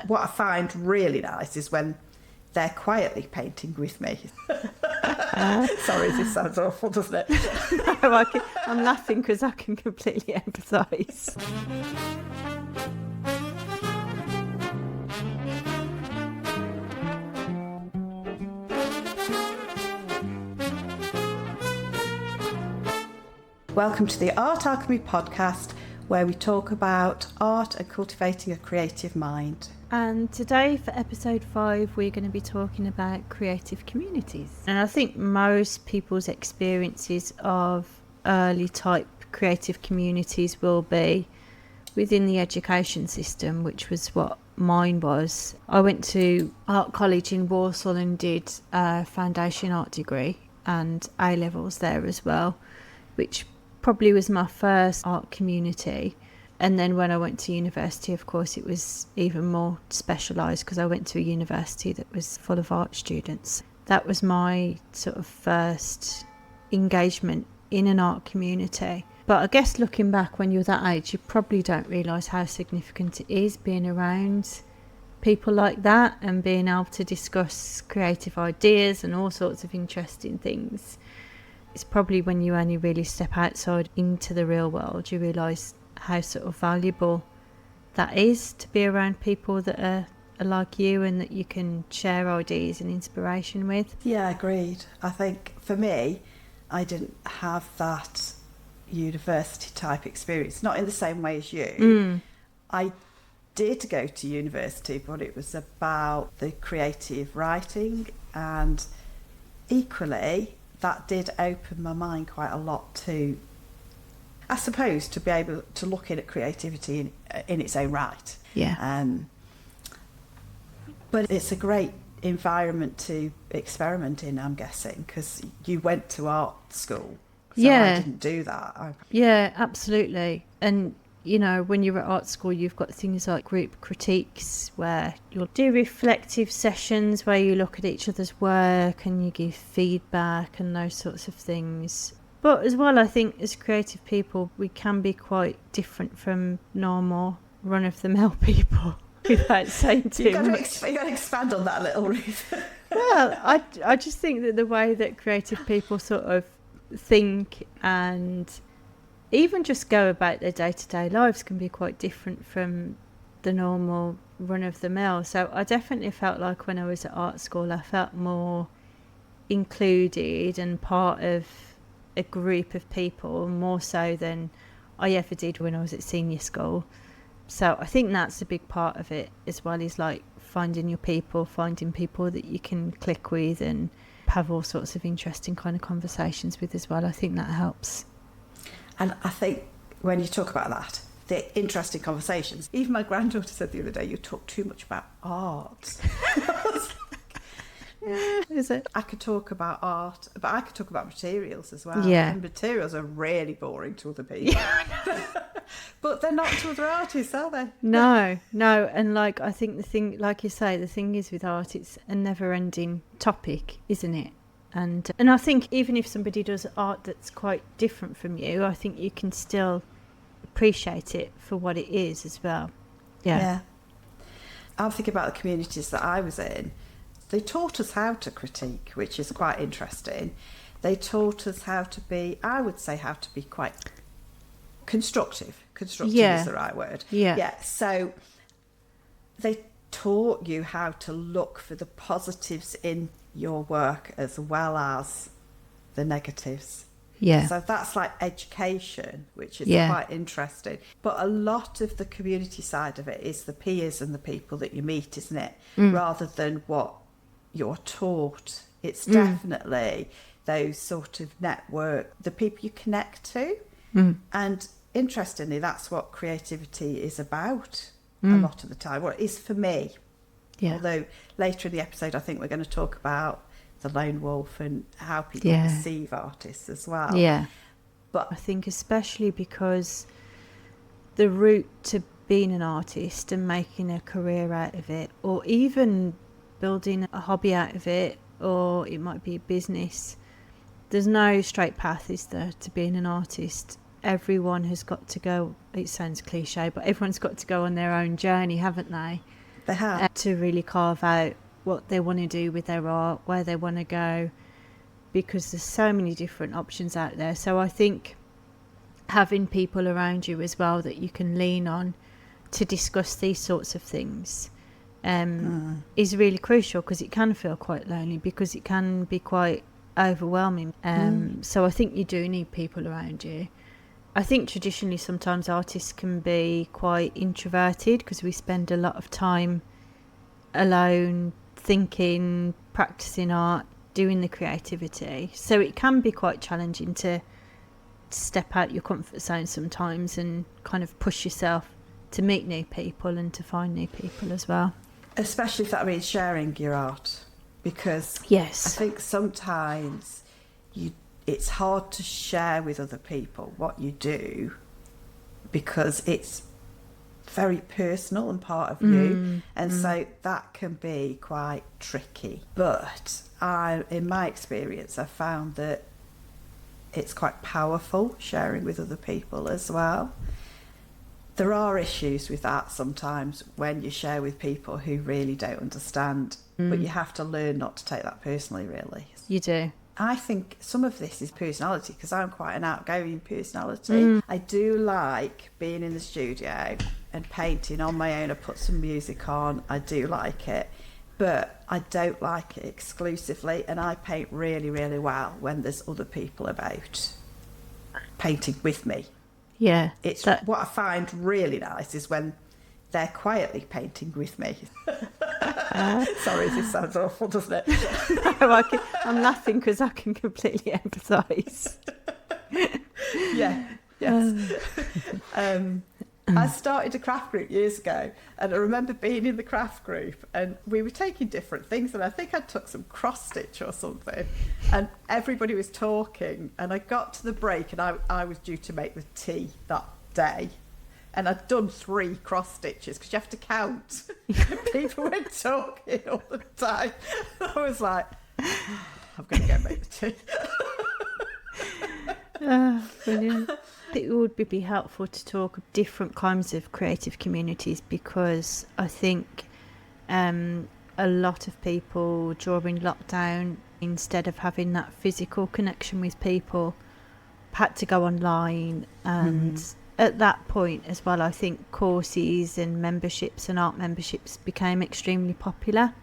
what I find really nice is when they're quietly painting with me. Sorry, this sounds awful, doesn't it? No, I'm laughing because I can completely empathise. Welcome to the Art Alchemy podcast, where we talk about art and cultivating a creative mind. And today for episode 5, we're going to be talking about creative communities. And I think most people's experiences of early type creative communities will be within the education system, which was what mine was. I went to art college in Warsaw and did a foundation art degree and A-levels there as well, which probably was my first art community. And then when I went to university, of course, it was even more specialised because I went to a university that was full of art students. That was my sort of first engagement in an art community. But I guess looking back, when you're that age, you probably don't realise how significant it is being around people like that and being able to discuss creative ideas and all sorts of interesting things. It's probably when you only really step outside into the real world, you realise how sort of valuable that is, to be around people that are like you and that you can share ideas and inspiration with. Yeah, agreed. I think for me, I didn't have that university type experience, not in the same way as you. I did go to university, but it was about the creative writing, and equally that did open my mind quite a lot to, I suppose, to be able to look in at creativity in its own right. Yeah. But it's a great environment to experiment in, I'm guessing, because you went to art school. So Yeah. I didn't do that. Yeah, absolutely. And, you know, when you're at art school, you've got things like group critiques where you'll do reflective sessions where you look at each other's work and you give feedback and those sorts of things. But as well, I think as creative people, we can be quite different from normal run-of-the-mill people without saying too much. You've got to expand on that a little, Ruth. Well, I just think that the way that creative people sort of think and even just go about their day-to-day lives can be quite different from the normal run-of-the-mill. So I definitely felt like when I was at art school, I felt more included and part of a group of people, more so than I ever did when I was at senior school. So I think that's a big part of it as well, is like finding your people, finding people that you can click with and have all sorts of interesting kind of conversations with as well. I think that helps. And I think when you talk about that, the interesting conversations, even my granddaughter said the other day, you talk too much about art. I was like, yeah, Is it? I could talk about art, but I could talk about materials as well. Yeah. And materials are really boring to other people. But they're not to other artists, are they? No. And like, I think the thing, like you say, the thing is with art, it's a never ending topic, isn't it? And I think even if somebody does art that's quite different from you, I think you can still appreciate it for what it is as well. Yeah. I'm thinking about the communities that I was in. They taught us how to critique, which is quite interesting. They taught us how to be, I would say, how to be quite constructive. Constructive is the right word. Yeah. So they taught you how to look for the positives in your work as well as the negatives. Yeah. So that's like education, which is quite interesting. But a lot of the community side of it is the peers and the people that you meet, isn't it? Rather than what you're taught. It's definitely those sort of network, the people you connect to. And interestingly, that's what creativity is about a lot of the time. Well, it is for me. Yeah. Although later in the episode, I think we're going to talk about the lone wolf and how people perceive artists as well. Yeah. But I think especially because the route to being an artist and making a career out of it, or even building a hobby out of it, or it might be a business, there's no straight path, is there, to being an artist. Everyone has got to go, it sounds cliche, but everyone's got to go on their own journey, haven't they? They have. To really carve out what they want to do with their art, where they want to go, because there's so many different options out there. So I think having people around you as well that you can lean on to discuss these sorts of things is really crucial, because it can feel quite lonely, because it can be quite overwhelming. So I think you do need people around you. I think traditionally sometimes artists can be quite introverted, because we spend a lot of time alone, thinking, practicing art, doing the creativity. So it can be quite challenging to step out your comfort zone sometimes and kind of push yourself to meet new people and to find new people as well. Especially if that means sharing your art, because yes, I think sometimes it's hard to share with other people what you do, because it's very personal and part of you, and so that can be quite tricky. But in my experience, I've found that it's quite powerful sharing with other people as well. There are issues with that sometimes when you share with people who really don't understand, but you have to learn not to take that personally, really. You do. I think some of this is personality, because I'm quite an outgoing personality. I do like being in the studio and painting on my own. I put some music on. I do like it, but I don't like it exclusively, and I paint really, really well when there's other people about painting with me. Yeah. What I find really nice is when they're quietly painting with me. Sorry, this sounds awful, doesn't it? No, I'm laughing because I can completely empathise. Yes. I started a craft group years ago, and I remember being in the craft group and we were taking different things, and I think I took some cross stitch or something, and everybody was talking, and I got to the break and I was due to make the tea that day, and I'd done 3 cross stitches because you have to count. People were talking all the time. I was like, I'm going to go make the tea. Brilliant. I think it would be helpful to talk of different kinds of creative communities, because I think a lot of people during lockdown, instead of having that physical connection with people, had to go online, and at that point as well, I think courses and memberships and art memberships became extremely popular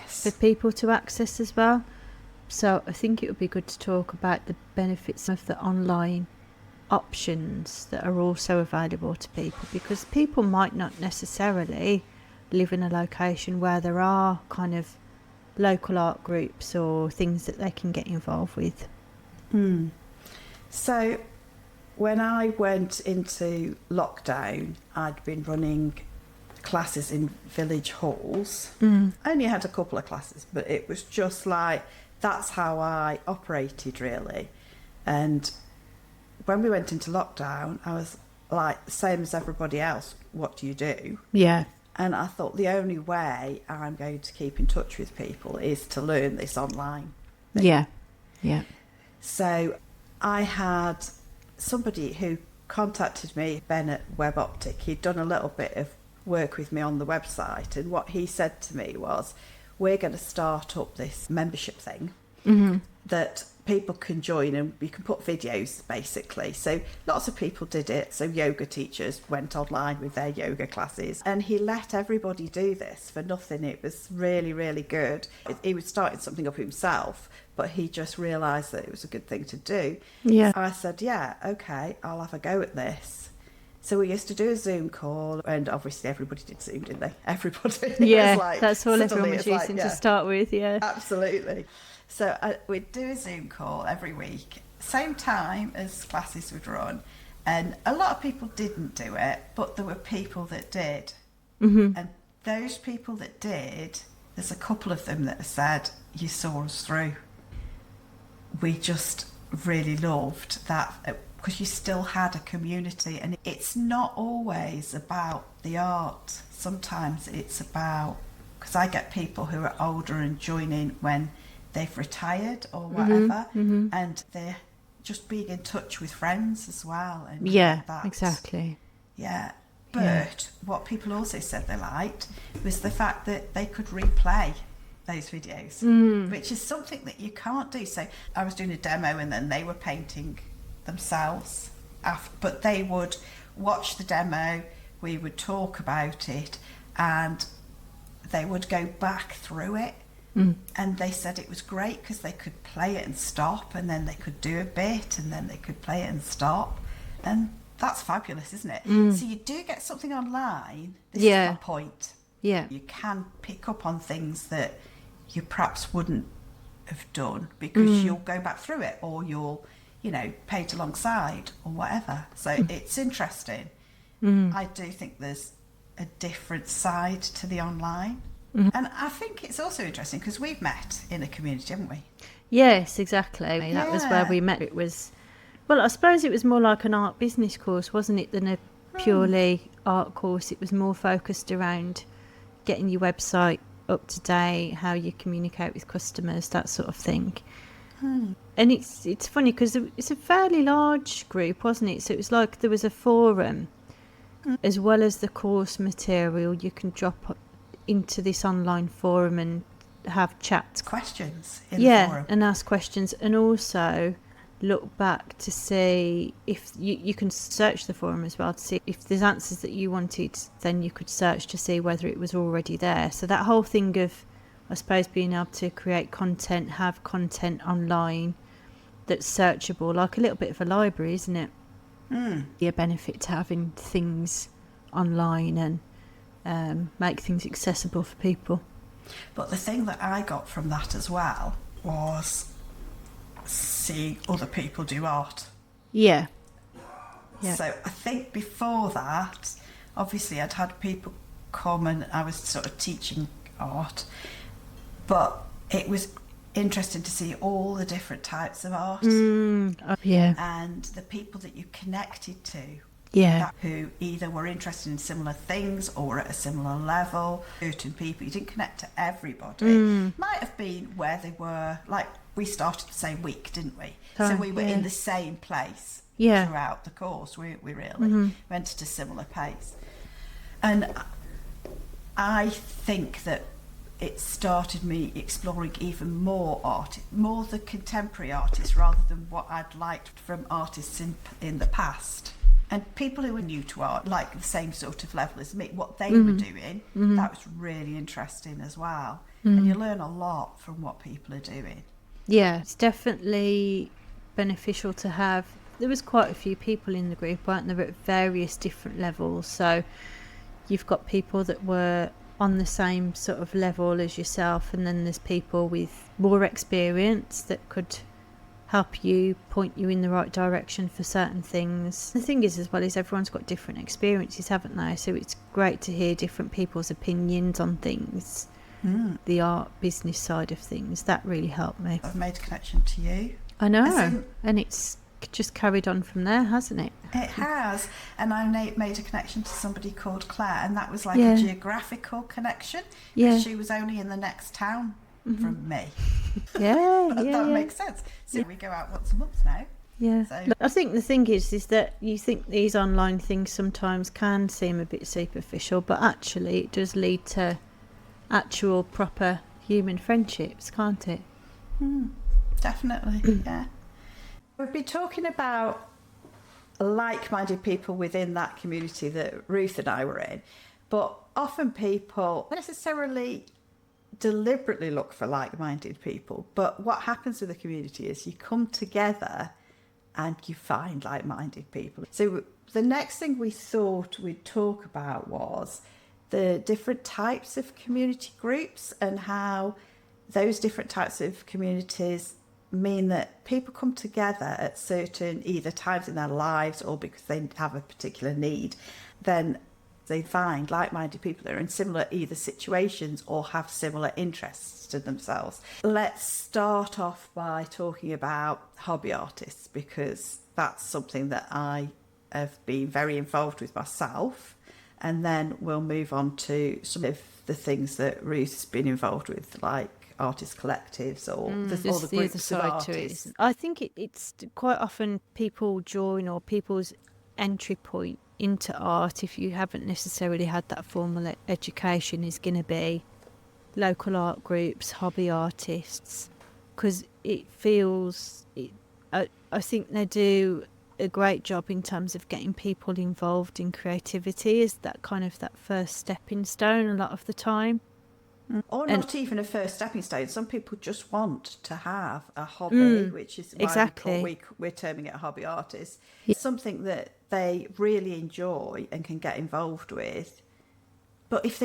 for people to access as well. So I think it would be good to talk about the benefits of the online options that are also available to people, because people might not necessarily live in a location where there are kind of local art groups or things that they can get involved with. So when I went into lockdown, I'd been running classes in village halls. I only had a couple of classes, but it was just like, that's how I operated, really. And when we went into lockdown, I was like, the same as everybody else, what do you do? Yeah. And I thought the only way I'm going to keep in touch with people is to learn this online thing. Yeah. So I had somebody who contacted me, Ben at Web Optic. He'd done a little bit of work with me on the website, and what he said to me was, we're going to start up this membership thing that people can join, and we can put videos, basically. So lots of people did it. So yoga teachers went online with their yoga classes, and he let everybody do this for nothing. It was really, really good. He was starting something up himself, but he just realised that it was a good thing to do. Yeah. I said, yeah, okay, I'll have a go at this. So we used to do a Zoom call, and obviously everybody did Zoom, didn't they? Everybody. Yeah, like, that's all everyone was using to start with, yeah. Absolutely. So we'd do a Zoom call every week, same time as classes would run, and a lot of people didn't do it, but there were people that did. And those people that did, there's a couple of them that said, you saw us through. We just really loved that, because you still had a community, and it's not always about the art. Sometimes it's about, because I get people who are older and join in when they've retired or whatever, and they're just being in touch with friends as well. And yeah, exactly. Yeah. But what people also said they liked was the fact that they could replay those videos, which is something that you can't do. So I was doing a demo and then they were painting themselves, but they would watch the demo, we would talk about it, and they would go back through it. And they said it was great because they could play it and stop, and then they could do a bit, and then they could play it and stop. And that's fabulous, isn't it? So you do get something online. This is my point. Yeah. You can pick up on things that you perhaps wouldn't have done because you'll go back through it, or you'll, pay it alongside or whatever. So it's interesting. I do think there's a different side to the online. And I think it's also interesting because we've met in a community, haven't we? Yes, exactly. That was where we met. It was, well, I suppose it was more like an art business course, wasn't it, than a purely art course. It was more focused around getting your website up to date, how you communicate with customers, that sort of thing. And it's funny because it's a fairly large group, wasn't it? So it was like there was a forum as well as the course material. You can drop into this online forum and have chats, questions in the forum, and ask questions, and also look back to see if you can search the forum as well to see if there's answers that you wanted. Then you could search to see whether it was already there. So that whole thing of, I suppose, being able to create content, have content online that's searchable, like a little bit of a library, isn't it? A benefit to having things online and make things accessible for people. But the thing that I got from that as well was seeing other people do art. Yeah. So I think before that, obviously I'd had people come and I was sort of teaching art, but it was interesting to see all the different types of art. And the people that you connected to, who either were interested in similar things or at a similar level. Certain people, you didn't connect to everybody. Might have been where they were, like we started the same week, didn't we? So we were in the same place throughout the course. We really went at a similar pace. And I think that it started me exploring even more art, more the contemporary artists rather than what I'd liked from artists in the past. And people who were new to art, like the same sort of level as me, what they were doing, that was really interesting as well. And you learn a lot from what people are doing. Yeah, it's definitely beneficial to have. There was quite a few people in the group, weren't there, at various different levels. So you've got people that were on the same sort of level as yourself, and then there's people with more experience that could help you, point you in the right direction for certain things. The thing is, as well, is everyone's got different experiences, haven't they? So it's great to hear different people's opinions on things. The art business side of things, that really helped me. I've made a connection to you. I know, and it's just carried on from there, hasn't it? It has. And I made a connection to somebody called Claire, and that was like a geographical connection, because she was only in the next town from me. That makes sense. So we go out once a month now. So. I think the thing is that you think these online things sometimes can seem a bit superficial, but actually it does lead to actual proper human friendships, can't it? Definitely. We've been talking about like-minded people within that community that Ruth and I were in, but often people don't necessarily deliberately look for like-minded people, but what happens with the community is you come together and you find like-minded people. So the next thing we thought we'd talk about was the different types of community groups and how those different types of communities mean that people come together at certain either times in their lives or because they have a particular need. Then they find like-minded people that are in similar either situations or have similar interests to themselves. Let's start off by talking about hobby artists, because that's something that I have been very involved with myself, and then we'll move on to some of the things that Ruth's been involved with, like artist collectives or all the groups of artists. I think it's quite often people join, or people's entry point into art, if you haven't necessarily had that formal education, is going to be local art groups, hobby artists, because it feels, I think they do a great job in terms of getting people involved in creativity as that kind of that first stepping stone a lot of the time. Or not even a first stepping stone. Some people just want to have a hobby, which is why exactly. we're terming it a hobby artist. Yeah. Something that they really enjoy and can get involved with. But if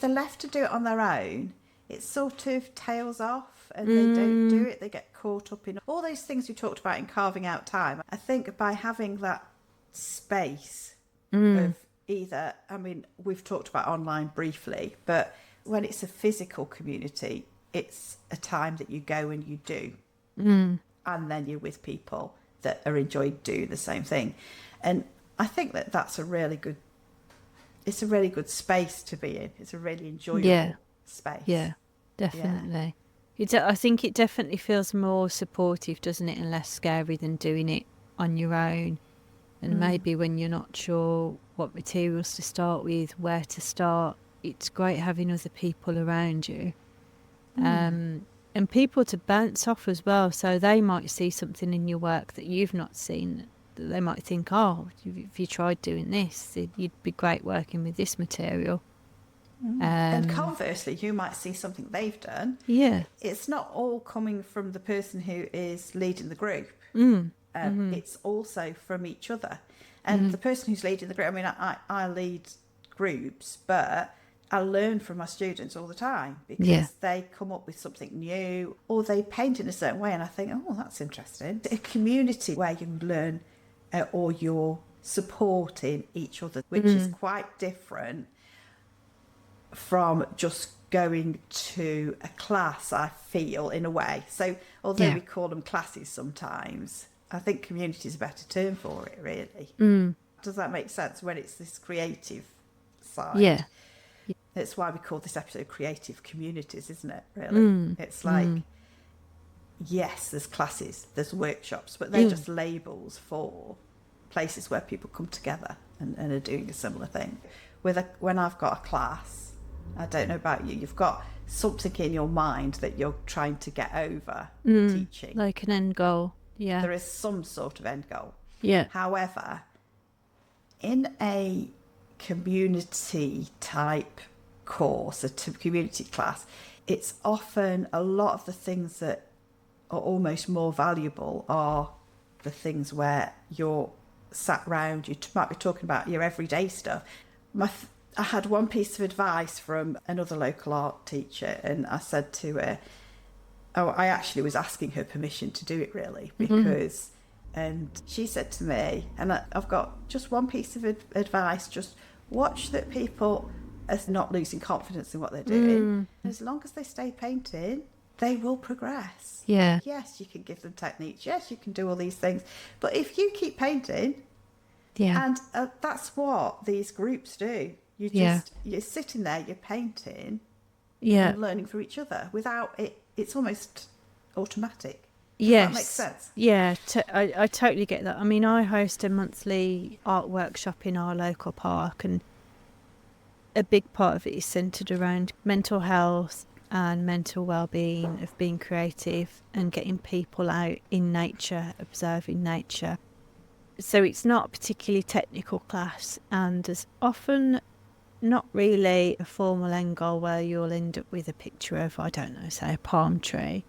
they're left to do it on their own, it sort of tails off and they don't do it. They get caught up in all those things we talked about in carving out time. I think by having that space of either, I mean, we've talked about online briefly, but when it's a physical community, it's a time that you go and you do. And then you're with people that are enjoying doing the same thing. And I think that that's a really good space to be in. It's a really enjoyable space. Yeah, definitely. Yeah. I think it definitely feels more supportive, doesn't it, and less scary than doing it on your own. And maybe when you're not sure what materials to start with, where to start, it's great having other people around you. And people to bounce off as well. So they might see something in your work that you've not seen. They might think, oh, if you tried doing this, you'd be great working with this material. And conversely, you might see something they've done. Yeah. It's not all coming from the person who is leading the group. It's also from each other. And the person who's leading the group, I mean, I lead groups, but I learn from my students all the time because they come up with something new or they paint in a certain way and I think, oh, that's interesting. A community where you learn or you're supporting each other, which is quite different from just going to a class, I feel, in a way. So although we call them classes sometimes, I think community is a better term for it, really. Does that make sense when it's this creative side? Yeah. That's why we call this episode Creative Communities, isn't it, really? It's like, yes, there's classes, there's workshops, but they're just labels for places where people come together and are doing a similar thing. When I've got a class, I don't know about you, you've got something in your mind that you're trying to get over teaching. Like an end goal, yeah. There is some sort of end goal. Yeah. However, in a community type course, a community class, it's often a lot of the things that are almost more valuable are the things where you're sat round, you might be talking about your everyday stuff. I had one piece of advice from another local art teacher and I said to her, I actually was asking her permission to do it really because and she said to me, and I've got just one piece of advice, just watch that people are not losing confidence in what they're doing. As long as they stay painting, they will progress. Yeah. Yes, you can give them techniques. Yes, you can do all these things. But if you keep painting, and that's what these groups do. You're sitting there, you're painting, and learning from each other. Without it, it's almost automatic. Does that make sense? Yeah, I totally get that. I mean, I host a monthly art workshop in our local park, and a big part of it is centred around mental health and mental well-being, of being creative and getting people out in nature, observing nature. So it's not a particularly technical class, and there's often not really a formal end goal where you'll end up with a picture of, I don't know, say a palm tree.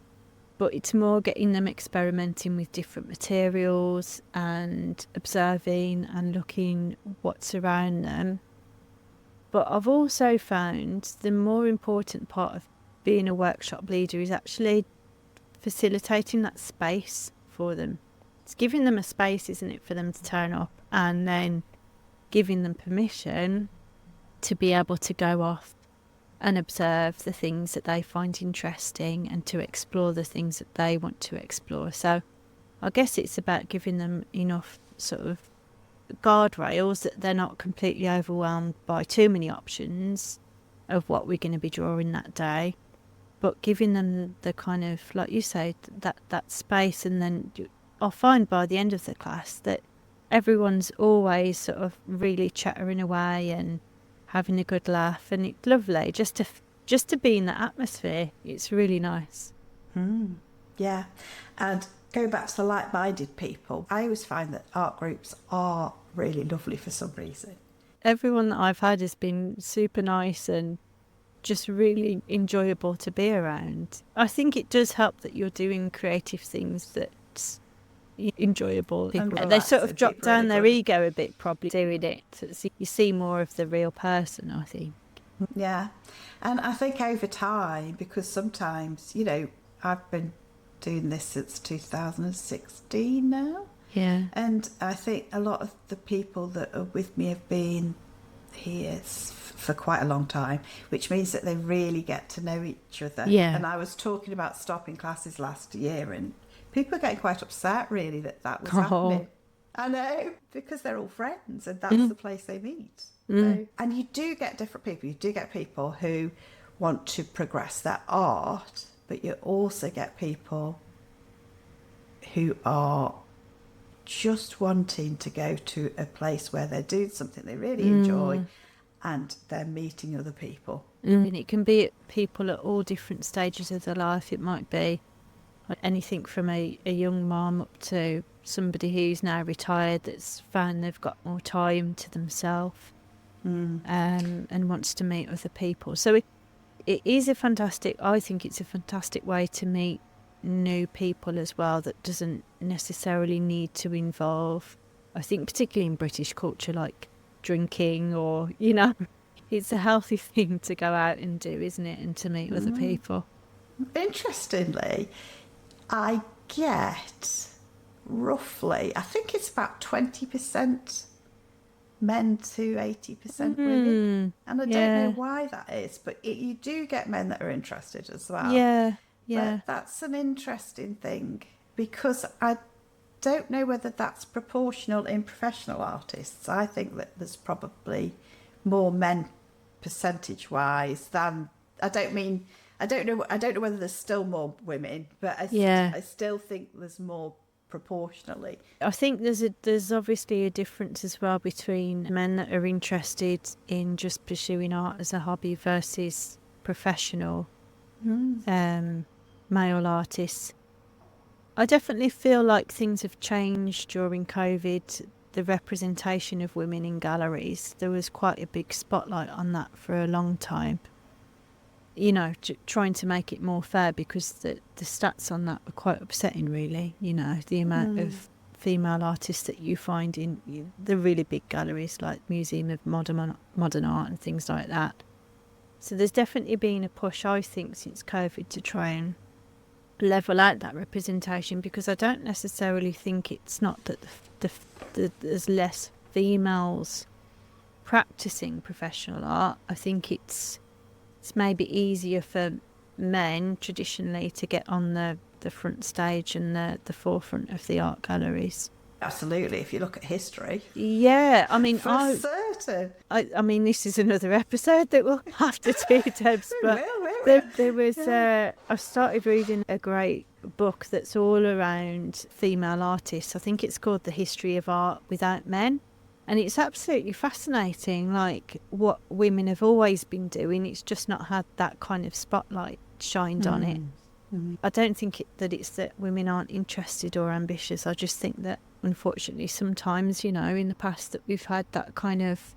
But it's more getting them experimenting with different materials and observing and looking what's around them. But I've also found the more important part of being a workshop leader is actually facilitating that space for them. It's giving them a space, isn't it, for them to turn up, and then giving them permission to be able to go off and observe the things that they find interesting and to explore the things that they want to explore. So I guess it's about giving them enough sort of guardrails that they're not completely overwhelmed by too many options of what we're going to be drawing that day, but giving them the kind of, like you say, that space. And then I'll find by the end of the class that everyone's always sort of really chattering away and having a good laugh, and it's lovely just to be in that atmosphere. It's really nice. Yeah, and going back to the like-minded people, I always find that art groups are really lovely for some reason. Everyone that I've had has been super nice and just really enjoyable to be around. I think it does help that you're doing creative things that's enjoyable. People, they sort of drop down their ego a bit probably doing it. So you see more of the real person, I think. Yeah, and I think over time, because sometimes, you know, I've been doing this since 2016 now. Yeah. And I think a lot of the people that are with me have been here for quite a long time, which means that they really get to know each other. Yeah. And I was talking about stopping classes last year, and people are getting quite upset, really, that was happening. I know, because they're all friends, and that's the place they meet. So, and you do get different people. You do get people who want to progress their art, but you also get people who are just wanting to go to a place where they're doing something they really enjoy and they're meeting other people. And it can be people at all different stages of their life. It might be anything from a young mom up to somebody who's now retired that's found they've got more time to themselves and wants to meet other people. So it is I think it's a fantastic way to meet new people as well, that doesn't necessarily need to involve, I think particularly in British culture, like drinking or, you know, it's a healthy thing to go out and do, isn't it, and to meet other people. Interestingly, I get roughly, I think it's about 20% men to 80% women, and I don't know why that is, but you do get men that are interested as well. Yeah, but that's an interesting thing, because I don't know whether that's proportional in professional artists. I think that there's probably more men percentage-wise than, I don't know whether there's still more women, but I still think there's more proportionally. I think there's obviously a difference as well between men that are interested in just pursuing art as a hobby versus professional male artists. I definitely feel like things have changed during COVID. The representation of women in galleries, there was quite a big spotlight on that for a long time. You know, trying to make it more fair, because the stats on that were quite upsetting, really. You know, the amount of female artists that you find in the really big galleries like Museum of Modern Art and things like that. So there's definitely been a push, I think, since COVID to try and level out that representation, because I don't necessarily think it's not that there's less females practicing professional art. I think it's maybe easier for men traditionally to get on the front stage and the forefront of the art galleries. Absolutely, if you look at history. Yeah, I mean, for certain. I mean, this is another episode that we'll have to do, Debs. But there was, I started reading a great book that's all around female artists. I think it's called The History of Art Without Men. And it's absolutely fascinating, like what women have always been doing. It's just not had that kind of spotlight shined on it. I don't think that it's that women aren't interested or ambitious. I just think that, unfortunately, sometimes, you know, in the past that we've had that kind of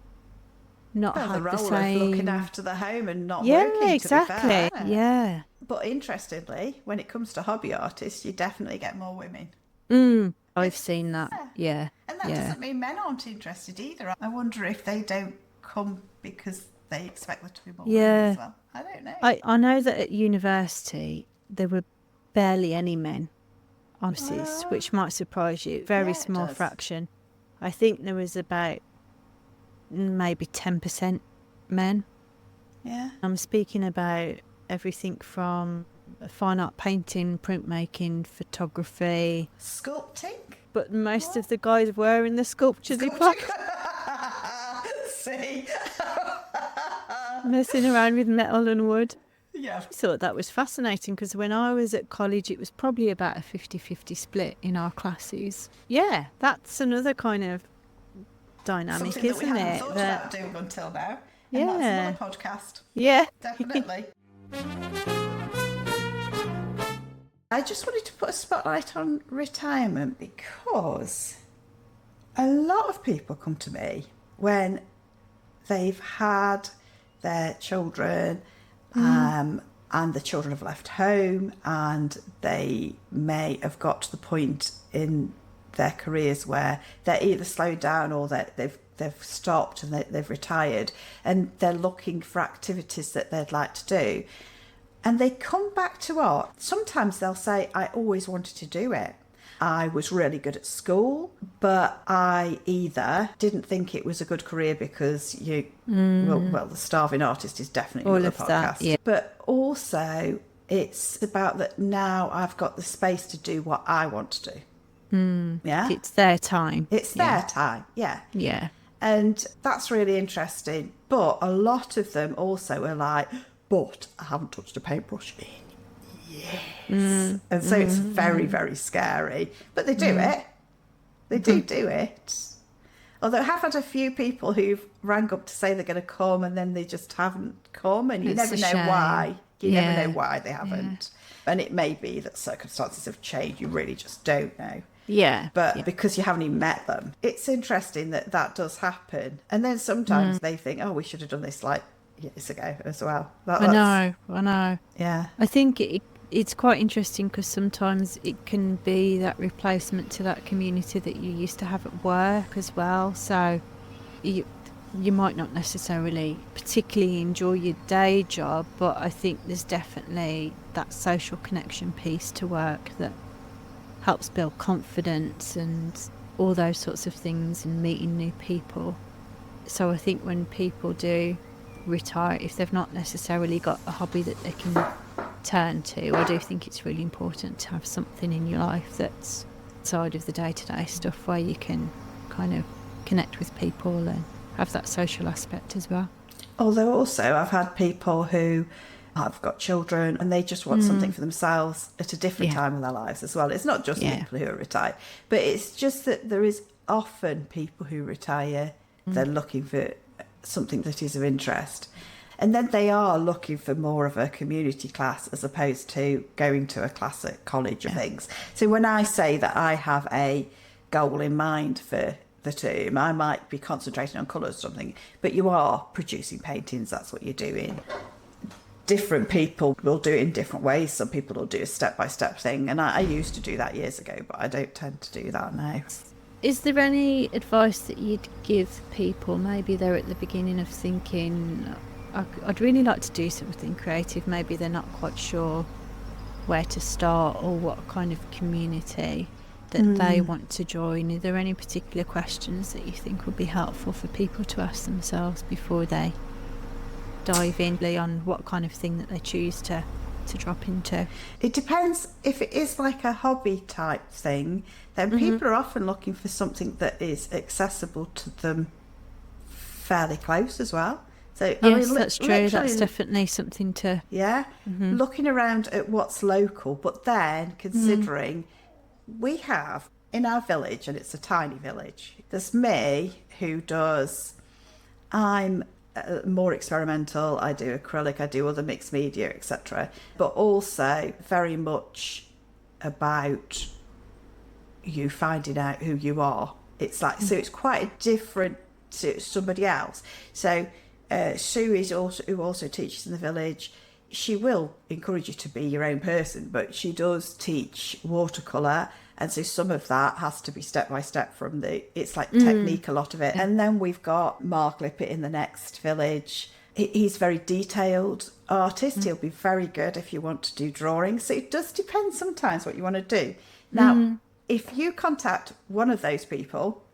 not had the role the same... of looking after the home and not working, exactly. To be fair. Yeah. But interestingly, when it comes to hobby artists, you definitely get more women. I've seen that, yeah. And that doesn't mean men aren't interested either. I wonder if they don't come because they expect there to be more women as well. I don't know. I know that at university there were barely any men artists, which might surprise you. Very small fraction. I think there was about maybe 10% men. Yeah. I'm speaking about everything from fine art painting, printmaking, photography, sculpting. But most of the guys were in the sculpture department. See? Messing around with metal and wood. Yeah. I thought that was fascinating because when I was at college, it was probably about a 50-50 split in our classes. Yeah, that's another kind of dynamic, Something that we isn't hadn't it? thought about doing until now. And Yeah. that's another podcast. Yeah. Definitely. I just wanted to put a spotlight on retirement because a lot of people come to me when they've had their children and the children have left home and they may have got to the point in their careers where they're either slowed down or that they've stopped and they've retired, and they're looking for activities that they'd like to do. And they come back to art. Sometimes they'll say, I always wanted to do it. I was really good at school, but I either didn't think it was a good career because well, the starving artist is definitely All another of podcast. that, yeah. But also it's about that now I've got the space to do what I want to do. Yeah. It's their time. It's their time. Yeah. Yeah. And that's really interesting. But a lot of them also are like, but I haven't touched a paintbrush in years. And so it's very, very scary. But they do it. They do it. Although I have had a few people who've rang up to say they're going to come and then they just haven't come. And you It's never a know shame. why. You Yeah. never know why they haven't. And it may be that circumstances have changed. You really just don't know. Yeah. But because you haven't even met them, it's interesting that that does happen. And then sometimes they think, oh, we should have done this like years ago as well. I know. Yeah. I think it's quite interesting because sometimes it can be that replacement to that community that you used to have at work as well. So you might not necessarily particularly enjoy your day job, but I think there's definitely that social connection piece to work that helps build confidence and all those sorts of things and meeting new people. So I think when people do retire, if they've not necessarily got a hobby that they can turn to, I do think it's really important to have something in your life that's outside of the day-to-day stuff where you can kind of connect with people and have that social aspect as well. Although also I've had people who have got children and they just want something for themselves at a different time in their lives as well. It's not just people who are retired, but it's just that there is often people who retire, they're looking for something that is of interest. And then they are looking for more of a community class as opposed to going to a class at college or things. So when I say that I have a goal in mind for the term, I might be concentrating on colours or something, but you are producing paintings, that's what you're doing. Different people will do it in different ways. Some people will do a step-by-step thing, and I used to do that years ago, but I don't tend to do that now. Is there any advice that you'd give people? Maybe they're at the beginning of thinking, I'd really like to do something creative. Maybe they're not quite sure where to start or what kind of community that they want to join. Are there any particular questions that you think would be helpful for people to ask themselves before they dive in on what kind of thing that they choose to drop into? It depends. If it is like a hobby type thing, then people are often looking for something that is accessible to them fairly close as well. So Yes, that's true. That's definitely something to... Yeah, looking around at what's local, but then considering we have in our village, and it's a tiny village, there's me who does... I'm more experimental, I do acrylic, I do other mixed media, etc. But also very much about you finding out who you are. It's like, so it's quite different to somebody else. So Sue is also, who also teaches in the village, she will encourage you to be your own person, but she does teach watercolour, and so some of that has to be step by step from it's like technique, a lot of it. And then we've got Mark Lippett in the next village. He's a very detailed artist. He'll be very good if you want to do drawing. So it does depend sometimes what you want to do. Now, if you contact one of those people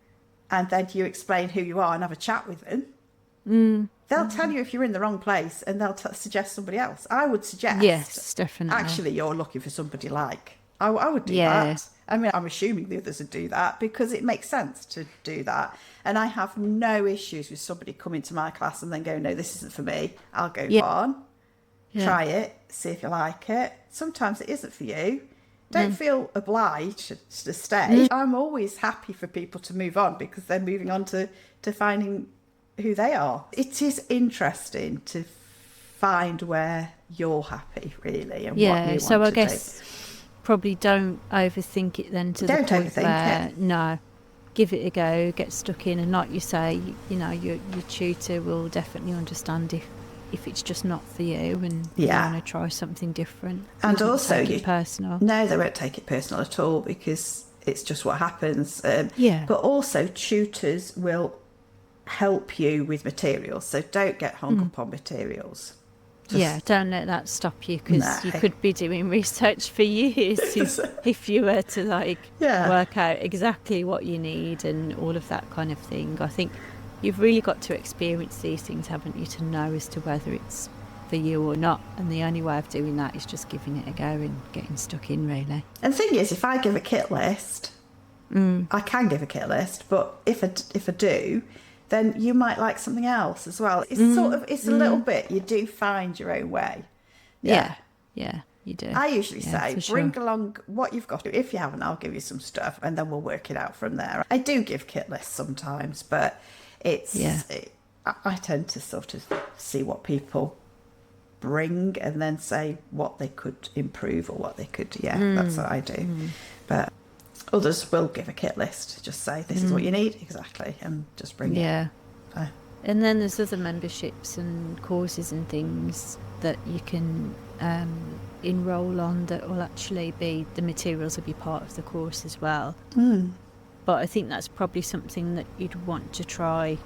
and then you explain who you are and have a chat with them, they'll tell you if you're in the wrong place and they'll suggest somebody else. I would suggest, Yes, definitely. actually, you're looking for somebody like. I would do that. I mean, I'm assuming the others would do that because it makes sense to do that. And I have no issues with somebody coming to my class and then going, no, this isn't for me. I'll go on. Try it, see if you like it. Sometimes it isn't for you. Don't feel obliged to stay. I'm always happy for people to move on because they're moving on to finding who they are. It is interesting to find where you're happy, really, and what you want to do. So I guess probably don't overthink it then to the point where, no, give it a go, get stuck in, and like you say, you know, your tutor will definitely understand if it's just not for you and you want to try something different. And also, take it personal. No, they won't take it personal at all because it's just what happens. But also, tutors will help you with materials, so don't get hung up on materials. Don't let that stop you, because you could be doing research for years if you were to work out exactly what you need and all of that kind of thing. I think you've really got to experience these things, haven't you, to know as to whether it's for you or not. And the only way of doing that is just giving it a go and getting stuck in, really. And the thing is, if I give a kit list, I can give a kit list, but if I do, then you might like something else as well. It's it's a little bit, you do find your own way. Yeah, you do. I usually say, bring along what you've got. If you haven't, I'll give you some stuff and then we'll work it out from there. I do give kit lists sometimes, but I tend to sort of see what people bring and then say what they could improve or what they could, that's what I do. But others will give a kit list, just say this is what you need exactly, and just bring it. And then there's other memberships and courses and things that you can enroll on that will actually be, the materials will be part of the course as well. But I think that's probably something that you'd want to try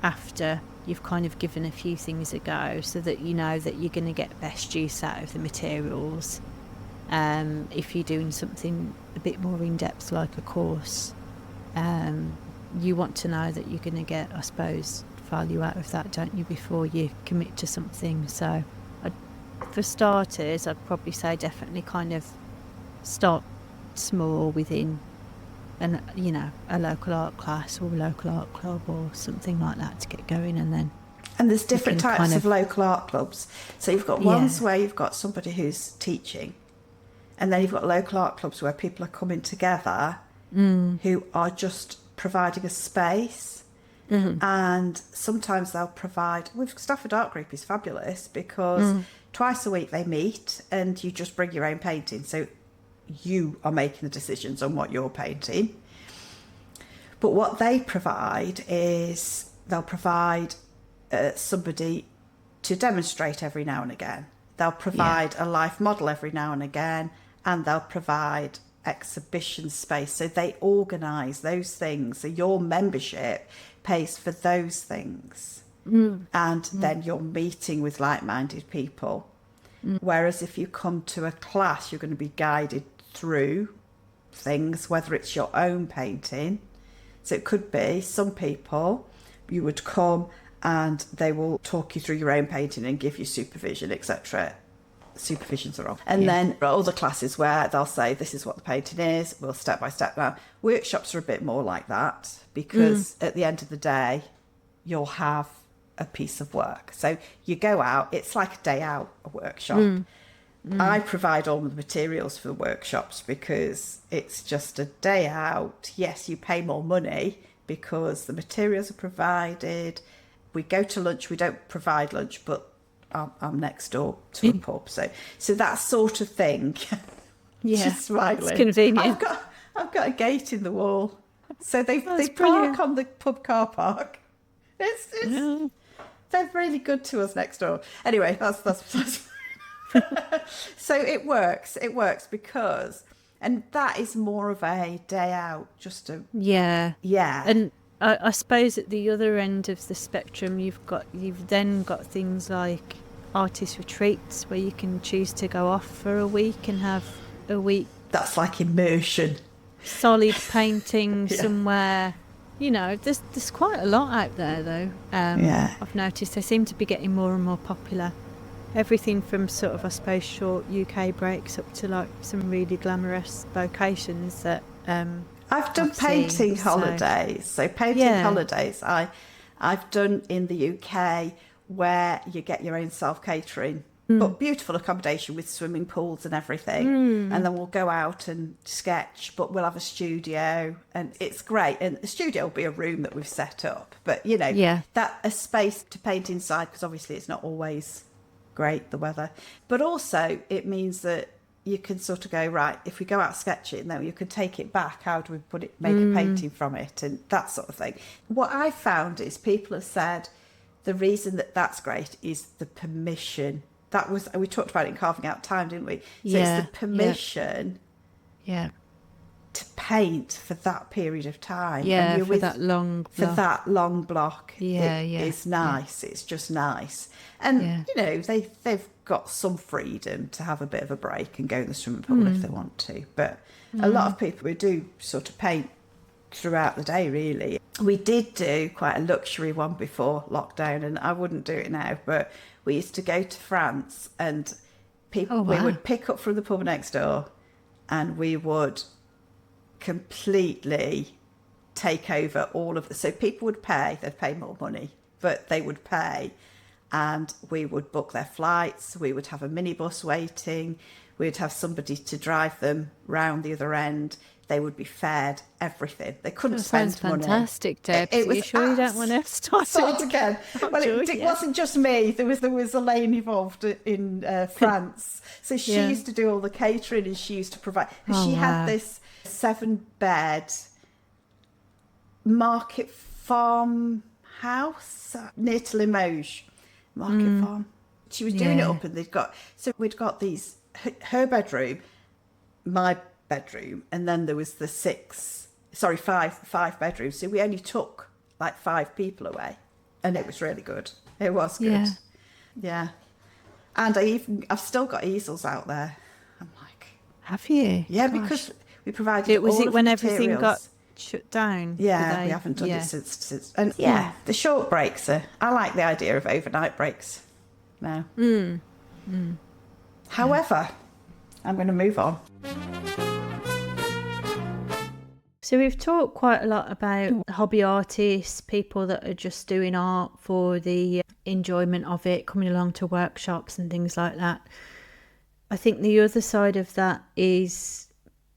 after you've kind of given a few things a go, so that you know that you're going to get best use out of the materials. If you're doing something a bit more in-depth like a course, you want to know that you're going to get, I suppose, value out of that, don't you, before you commit to something. So for starters, I'd probably say definitely kind of start small within a local art class or a local art club or something like that to get going. And there's different types of local art clubs. So you've got ones where you've got somebody who's teaching, and then you've got local art clubs where people are coming together who are just providing a space. And sometimes they'll provide, with Stafford Art Group is fabulous because twice a week they meet and you just bring your own painting. So you are making the decisions on what you're painting. But what they provide is they'll provide somebody to demonstrate every now and again. They'll provide a life model every now and again, and they'll provide exhibition space. So they organise those things. So your membership pays for those things. And then you're meeting with like-minded people. Whereas if you come to a class, you're going to be guided through things, whether it's your own painting. So it could be some people, you would come and they will talk you through your own painting and give you supervision, etc. Supervisions are off. And then there are other classes where they'll say, this is what the painting is, we'll step by step. Now, workshops are a bit more like that because at the end of the day, you'll have a piece of work. So you go out, it's like a day out, a workshop. I provide all the materials for the workshops because it's just a day out. Yes, you pay more money because the materials are provided. We go to lunch, we don't provide lunch, but I'm next door to a pub. So that sort of thing. She's smiling. It's convenient. I've got a gate in the wall. So they park on the pub car park. They're really good to us next door. Anyway, that's so it works because, and that is more of a day out, just a and I suppose at the other end of the spectrum you've then got things like artist retreats where you can choose to go off for a week and have a week that's like immersion, solid painting somewhere. You know, there's quite a lot out there though. I've noticed they seem to be getting more and more popular. Everything from sort of, I suppose, short UK breaks up to like some really glamorous vocations that I've done painting holidays. So painting holidays I've done in the UK where you get your own self-catering but beautiful accommodation with swimming pools and everything. And then we'll go out and sketch, but we'll have a studio, and it's great. And the studio will be a room that we've set up, but you know, that a space to paint inside, because obviously it's not always great, the weather. But also it means that you can sort of go, right, if we go out sketching, then you can take it back. How do we put it, make a painting from it, and that sort of thing. What I found is people have said the reason that that's great is the permission. That was, we talked about it in Carving Out Time, didn't we? So it's the permission to paint for that period of time. Yeah, for that long block. It's nice. It's just nice. And, you know, they've got some freedom to have a bit of a break and go in the swimming pool if they want to. But a lot of people, we do sort of paint throughout the day, really. We did do quite a luxury one before lockdown, and I wouldn't do it now, but we used to go to France, and people we would pick up from the pub next door, and we would completely take over all of the, so people would pay, they'd pay more money, but they would pay, and we would book their flights, we would have a minibus waiting, we would have somebody to drive them round the other end, they would be fed everything. They couldn't spend money. Sounds fantastic, Debs. Are you sure you don't want to start again? Well, it wasn't just me. There was a lane involved in France. So she used to do all the catering, and she used to provide. She had this 7-bed market farm house near to Limoges. Market farm. She was doing it up, and we'd got these, her bedroom, my bedroom, and then there was the 5 bedrooms, so we only took like 5 people away, and it was really good. It was good. And I've still got easels out there. I'm like, have you? Yeah. Gosh. Because we provided was all it of when the everything materials. got shut down? We haven't done it since. And the short breaks I like the idea of overnight breaks now. However, I'm going to move on. So we've talked quite a lot about hobby artists, people that are just doing art for the enjoyment of it, coming along to workshops and things like that. I think the other side of that is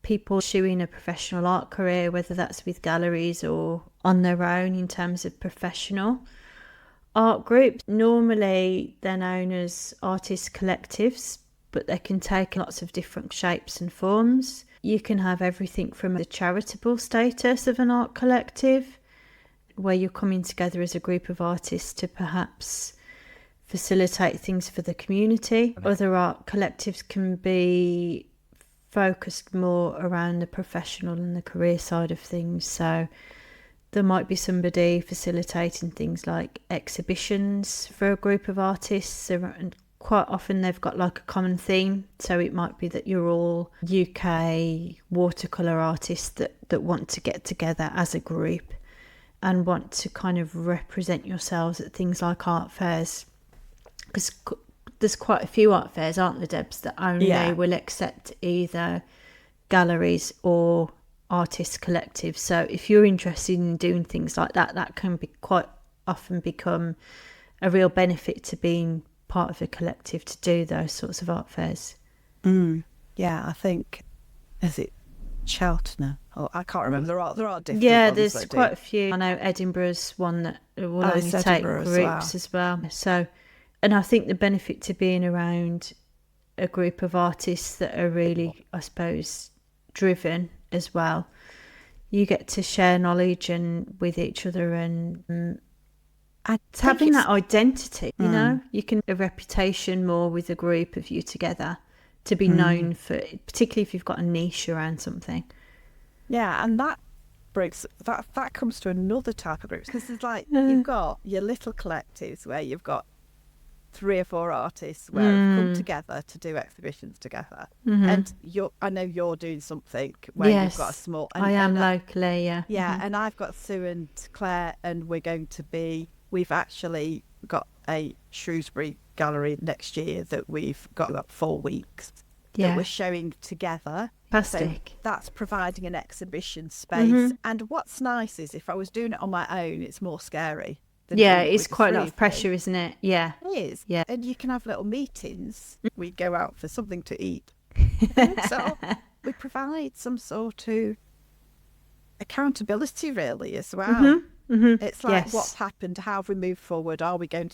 people pursuing a professional art career, whether that's with galleries or on their own in terms of professional art groups. Normally they're known as artist collectives, but they can take lots of different shapes and forms. You can have everything from the charitable status of an art collective, where you're coming together as a group of artists to perhaps facilitate things for the community. Other art collectives can be focused more around the professional and the career side of things. So there might be somebody facilitating things like exhibitions for a group of artists, and quite often they've got like a common theme. So it might be that you're all UK watercolour artists that want to get together as a group and want to kind of represent yourselves at things like art fairs. Because there's quite a few art fairs, aren't there, Debs, that only will accept either galleries or artist collectives. So if you're interested in doing things like that, that can be quite often become a real benefit to being part of a collective to do those sorts of art fairs. Yeah, I think, is it Cheltenham? Oh, I can't remember. There are different ones. There's quite a few. I know Edinburgh's one that will only take groups as well. So, and I think the benefit to being around a group of artists that are really, I suppose, driven as well, you get to share knowledge and with each other, and it's having that identity, you know, you can have a reputation more with a group of you together to be known for, particularly if you've got a niche around something. Yeah, and that breaks that comes to another type of group, because it's like you've got your little collectives where you've got 3 or 4 artists where have come together to do exhibitions together, and I know you're doing something where you've got a small. I am locally, and I've got Sue and Claire, and we've actually got a Shrewsbury gallery next year that we've got about 4 weeks that we're showing together. Fantastic. So that's providing an exhibition space. And what's nice is if I was doing it on my own, it's more scary. Yeah, it's quite a lot of pressure, isn't it? Yeah. It is. Yeah. And you can have little meetings. We go out for something to eat. So we provide some sort of accountability really as well. It's like, what's happened? How have we moved forward? Are we going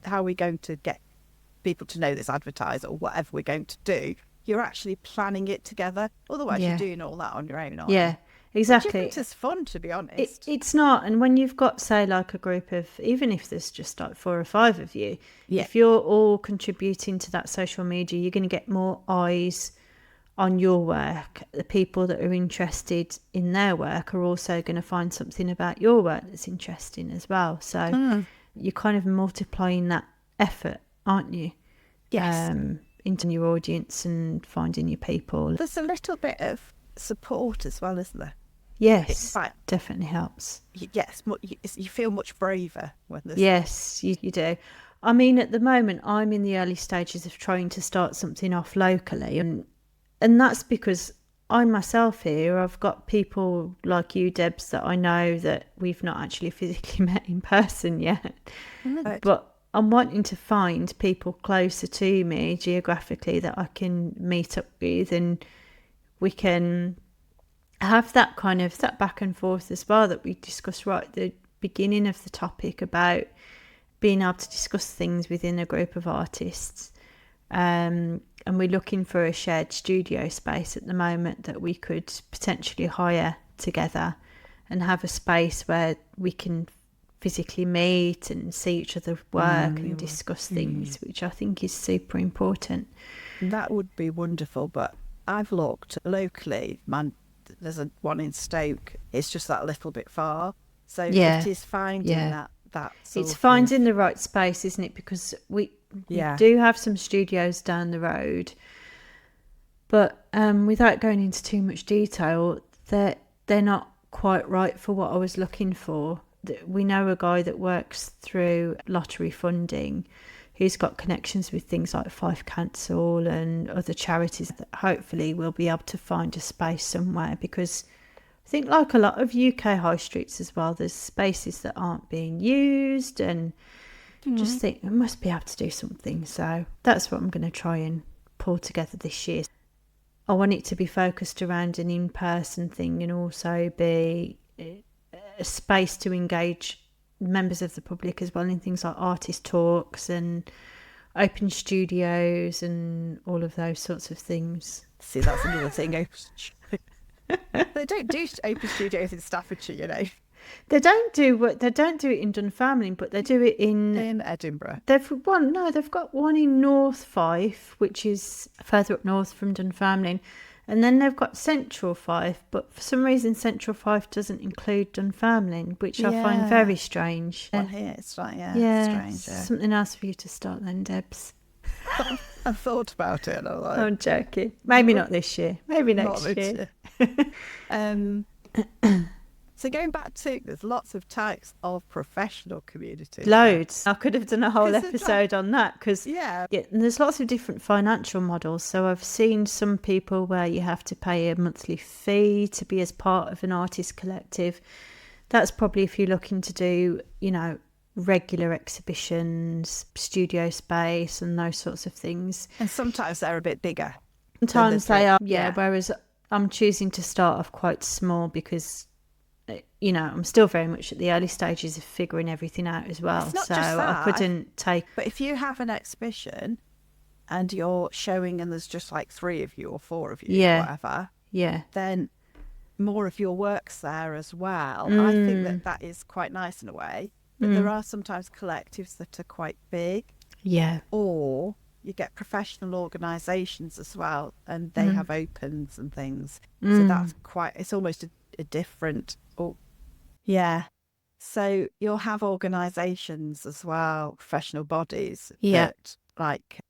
how are we going to get people to know this advertiser or whatever we're going to do? You're actually planning it together. Otherwise, you're doing all that on your own, aren't you? Exactly. Which is fun, to be honest. It's not. And when you've got, say, like a group of, even if there's just like 4 or 5 of you, if you're all contributing to that social media, you're going to get more eyes on your work. The people that are interested in their work are also going to find something about your work that's interesting as well. So you're kind of multiplying that effort, aren't you? Yes. Into your audience and finding your people. There's a little bit of support as well, isn't there? Yes, definitely helps. Yes, you feel much braver when there's... Yes, you do. I mean, at the moment, I'm in the early stages of trying to start something off locally. And that's because I myself here, I've got people like you, Debs, that I know that we've not actually physically met in person yet. But I'm wanting to find people closer to me geographically that I can meet up with, and we can have that kind of that back and forth as well that we discussed right at the beginning of the topic about being able to discuss things within a group of artists. And we're looking for a shared studio space at the moment that we could potentially hire together and have a space where we can physically meet and see each other's work and discuss things, which I think is super important. That would be wonderful, but I've looked locally, there's one in Stoke. It's just that little bit far. So it is finding that it's finding the right space, isn't it? Because we do have some studios down the road, but without going into too much detail, they're not quite right for what I was looking for. We know a guy that works through lottery funding who's got connections with things like Fife Council and other charities that hopefully we'll be able to find a space somewhere, because I think like a lot of UK high streets as well, there's spaces that aren't being used, and just think we must be able to do something. So that's what I'm going to try and pull together this year. I want it to be focused around an in-person thing and also be a space to engage members of the public as well in things like artist talks and open studios and all of those sorts of things. See, that's another thing. They don't do open studios in Staffordshire, you know. They don't do it in Dunfermline, but they do it in Edinburgh. They've got one in North Fife, which is further up north from Dunfermline. And then they've got Central Fife, but for some reason Central Fife doesn't include Dunfermline, which I find very strange. One here, it's right, yeah. Strange. Yeah. Something else for you to start then, Debs. I thought about it. And I'm like, I'm joking. Maybe not this year. Maybe next year. So going back to, there's lots of types of professional communities. Loads. I could have done a whole episode on that because and there's lots of different financial models. So I've seen some people where you have to pay a monthly fee to be as part of an artist collective. That's probably if you're looking to do, regular exhibitions, studio space and those sorts of things. And sometimes they're a bit bigger. Sometimes they are, whereas I'm choosing to start off quite small because I'm still very much at the early stages of figuring everything out as well. It's not so just that, I couldn't take. But if you have an exhibition and you're showing and there's just like 3 of you or 4 of you, whatever, then more of your work's there as well. I think that is quite nice in a way. But there are sometimes collectives that are quite big. Yeah. Or you get professional organisations as well, and they have opens and things. So that's it's almost a different. So you'll have organisations as well, professional bodies that, like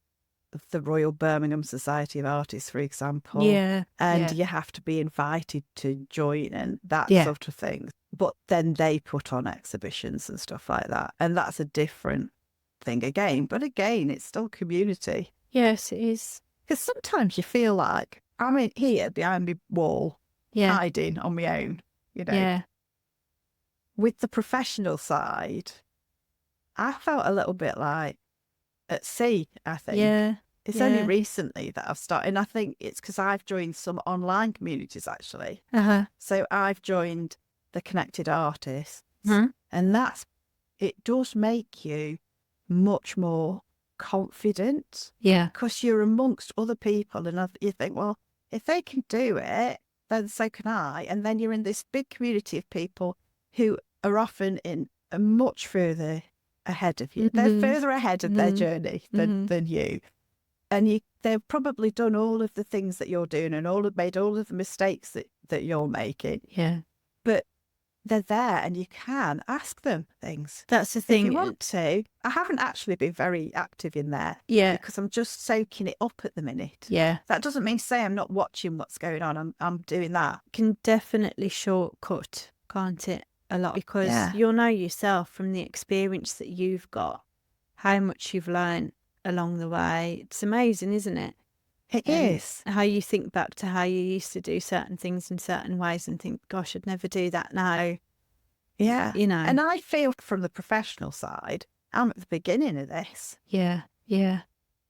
the Royal Birmingham Society of Artists, for example. And you have to be invited to join and that sort of thing. But then they put on exhibitions and stuff like that. And that's a different thing again. But again, it's still community. Yes, it is. Because sometimes you feel like I'm here behind my wall, hiding on my own, with the professional side, I felt a little bit like at sea, I think. Yeah. It's only recently that I've started, and I think it's because I've joined some online communities, actually. So I've joined the Connected Artists, and it does make you much more confident. Yeah. Because you're amongst other people, and you think, well, if they can do it, then so can I. And then you're in this big community of people who are often in a much further ahead of you. They're further ahead of their journey than you. And they've probably done all of the things that you're doing and made all of the mistakes that you're making. Yeah. But they're there and you can ask them things. That's the thing. If you want to. I haven't actually been very active in there. Yeah. Because I'm just soaking it up at the minute. Yeah. That doesn't mean to say I'm not watching what's going on. I'm doing that. Can definitely shortcut, can't it? A lot. Because you'll know yourself from the experience that you've got, how much you've learned along the way. It's amazing, isn't it? It is. How you think back to how you used to do certain things in certain ways and think, gosh, I'd never do that now. Yeah. You know. And I feel from the professional side, I'm at the beginning of this. Yeah. Yeah.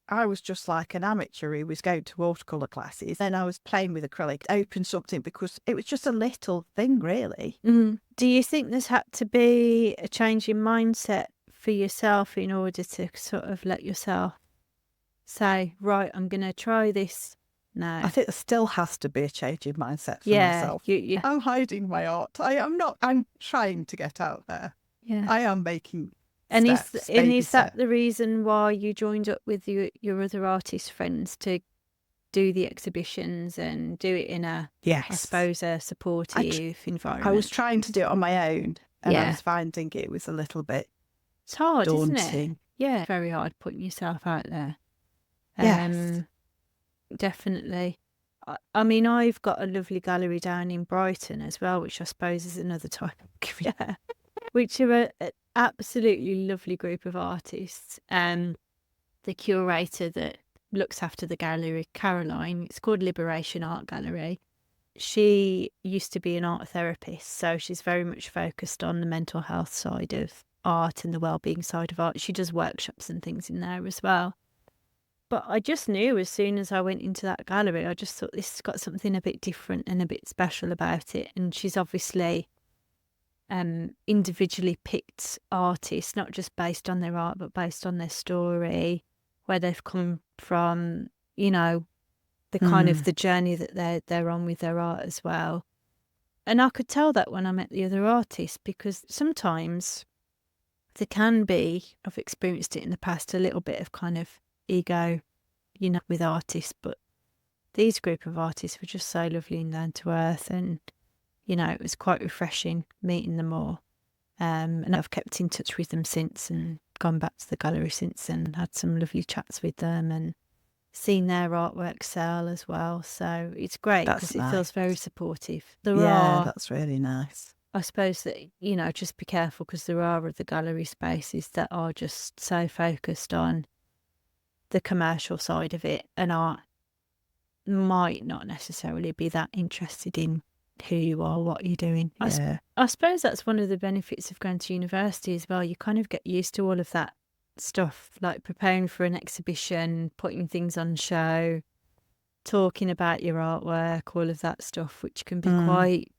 I was just like an amateur who was going to watercolour classes. Then I was playing with acrylic, open something, because it was just a little thing, really. Do you think there's had to be a change in mindset for yourself in order to sort of let yourself say, right, I'm going to try this now? I think there still has to be a change in mindset for myself. I'm hiding my art. I'm trying to get out there. Yeah. I am making and steps, is that the reason why you joined up with your other artist friends to do the exhibitions and do it in I suppose, a supportive environment? I was trying to do it on my own, and I was finding it was a little bit It's hard, daunting. Isn't it? Yeah, very hard putting yourself out there. Yes. Definitely. I mean, I've got a lovely gallery down in Brighton as well, which I suppose is another type of career, which are an absolutely lovely group of artists. The curator that looks after the gallery, Caroline, it's called Liberation Art Gallery. She used to be an art therapist, so she's very much focused on the mental health side of art and the well-being side of art. She does workshops and things in there as well. But I just knew as soon as I went into that gallery, I just thought this has got something a bit different and a bit special about it. And she's obviously individually picked artists, not just based on their art, but based on their story, where they've come from, you know, the kind of the journey that they're on with their art as well. And I could tell that when I met the other artists, because sometimes there can be, I've experienced it in the past, a little bit of kind of ego, you know, with artists, but these group of artists were just so lovely and down to earth, and you know, it was quite refreshing meeting them all. And I've kept in touch with them since and gone back to the gallery since and had some lovely chats with them and seen their artwork sell as well. So it's great because it feels very supportive. That's really nice. I suppose that, you know, just be careful because there are other gallery spaces that are just so focused on the commercial side of it, and art might not necessarily be that interested in who you are, what you're doing. I suppose that's one of the benefits of going to university as well. You kind of get used to all of that stuff, like preparing for an exhibition, putting things on show, talking about your artwork, all of that stuff, which can be quite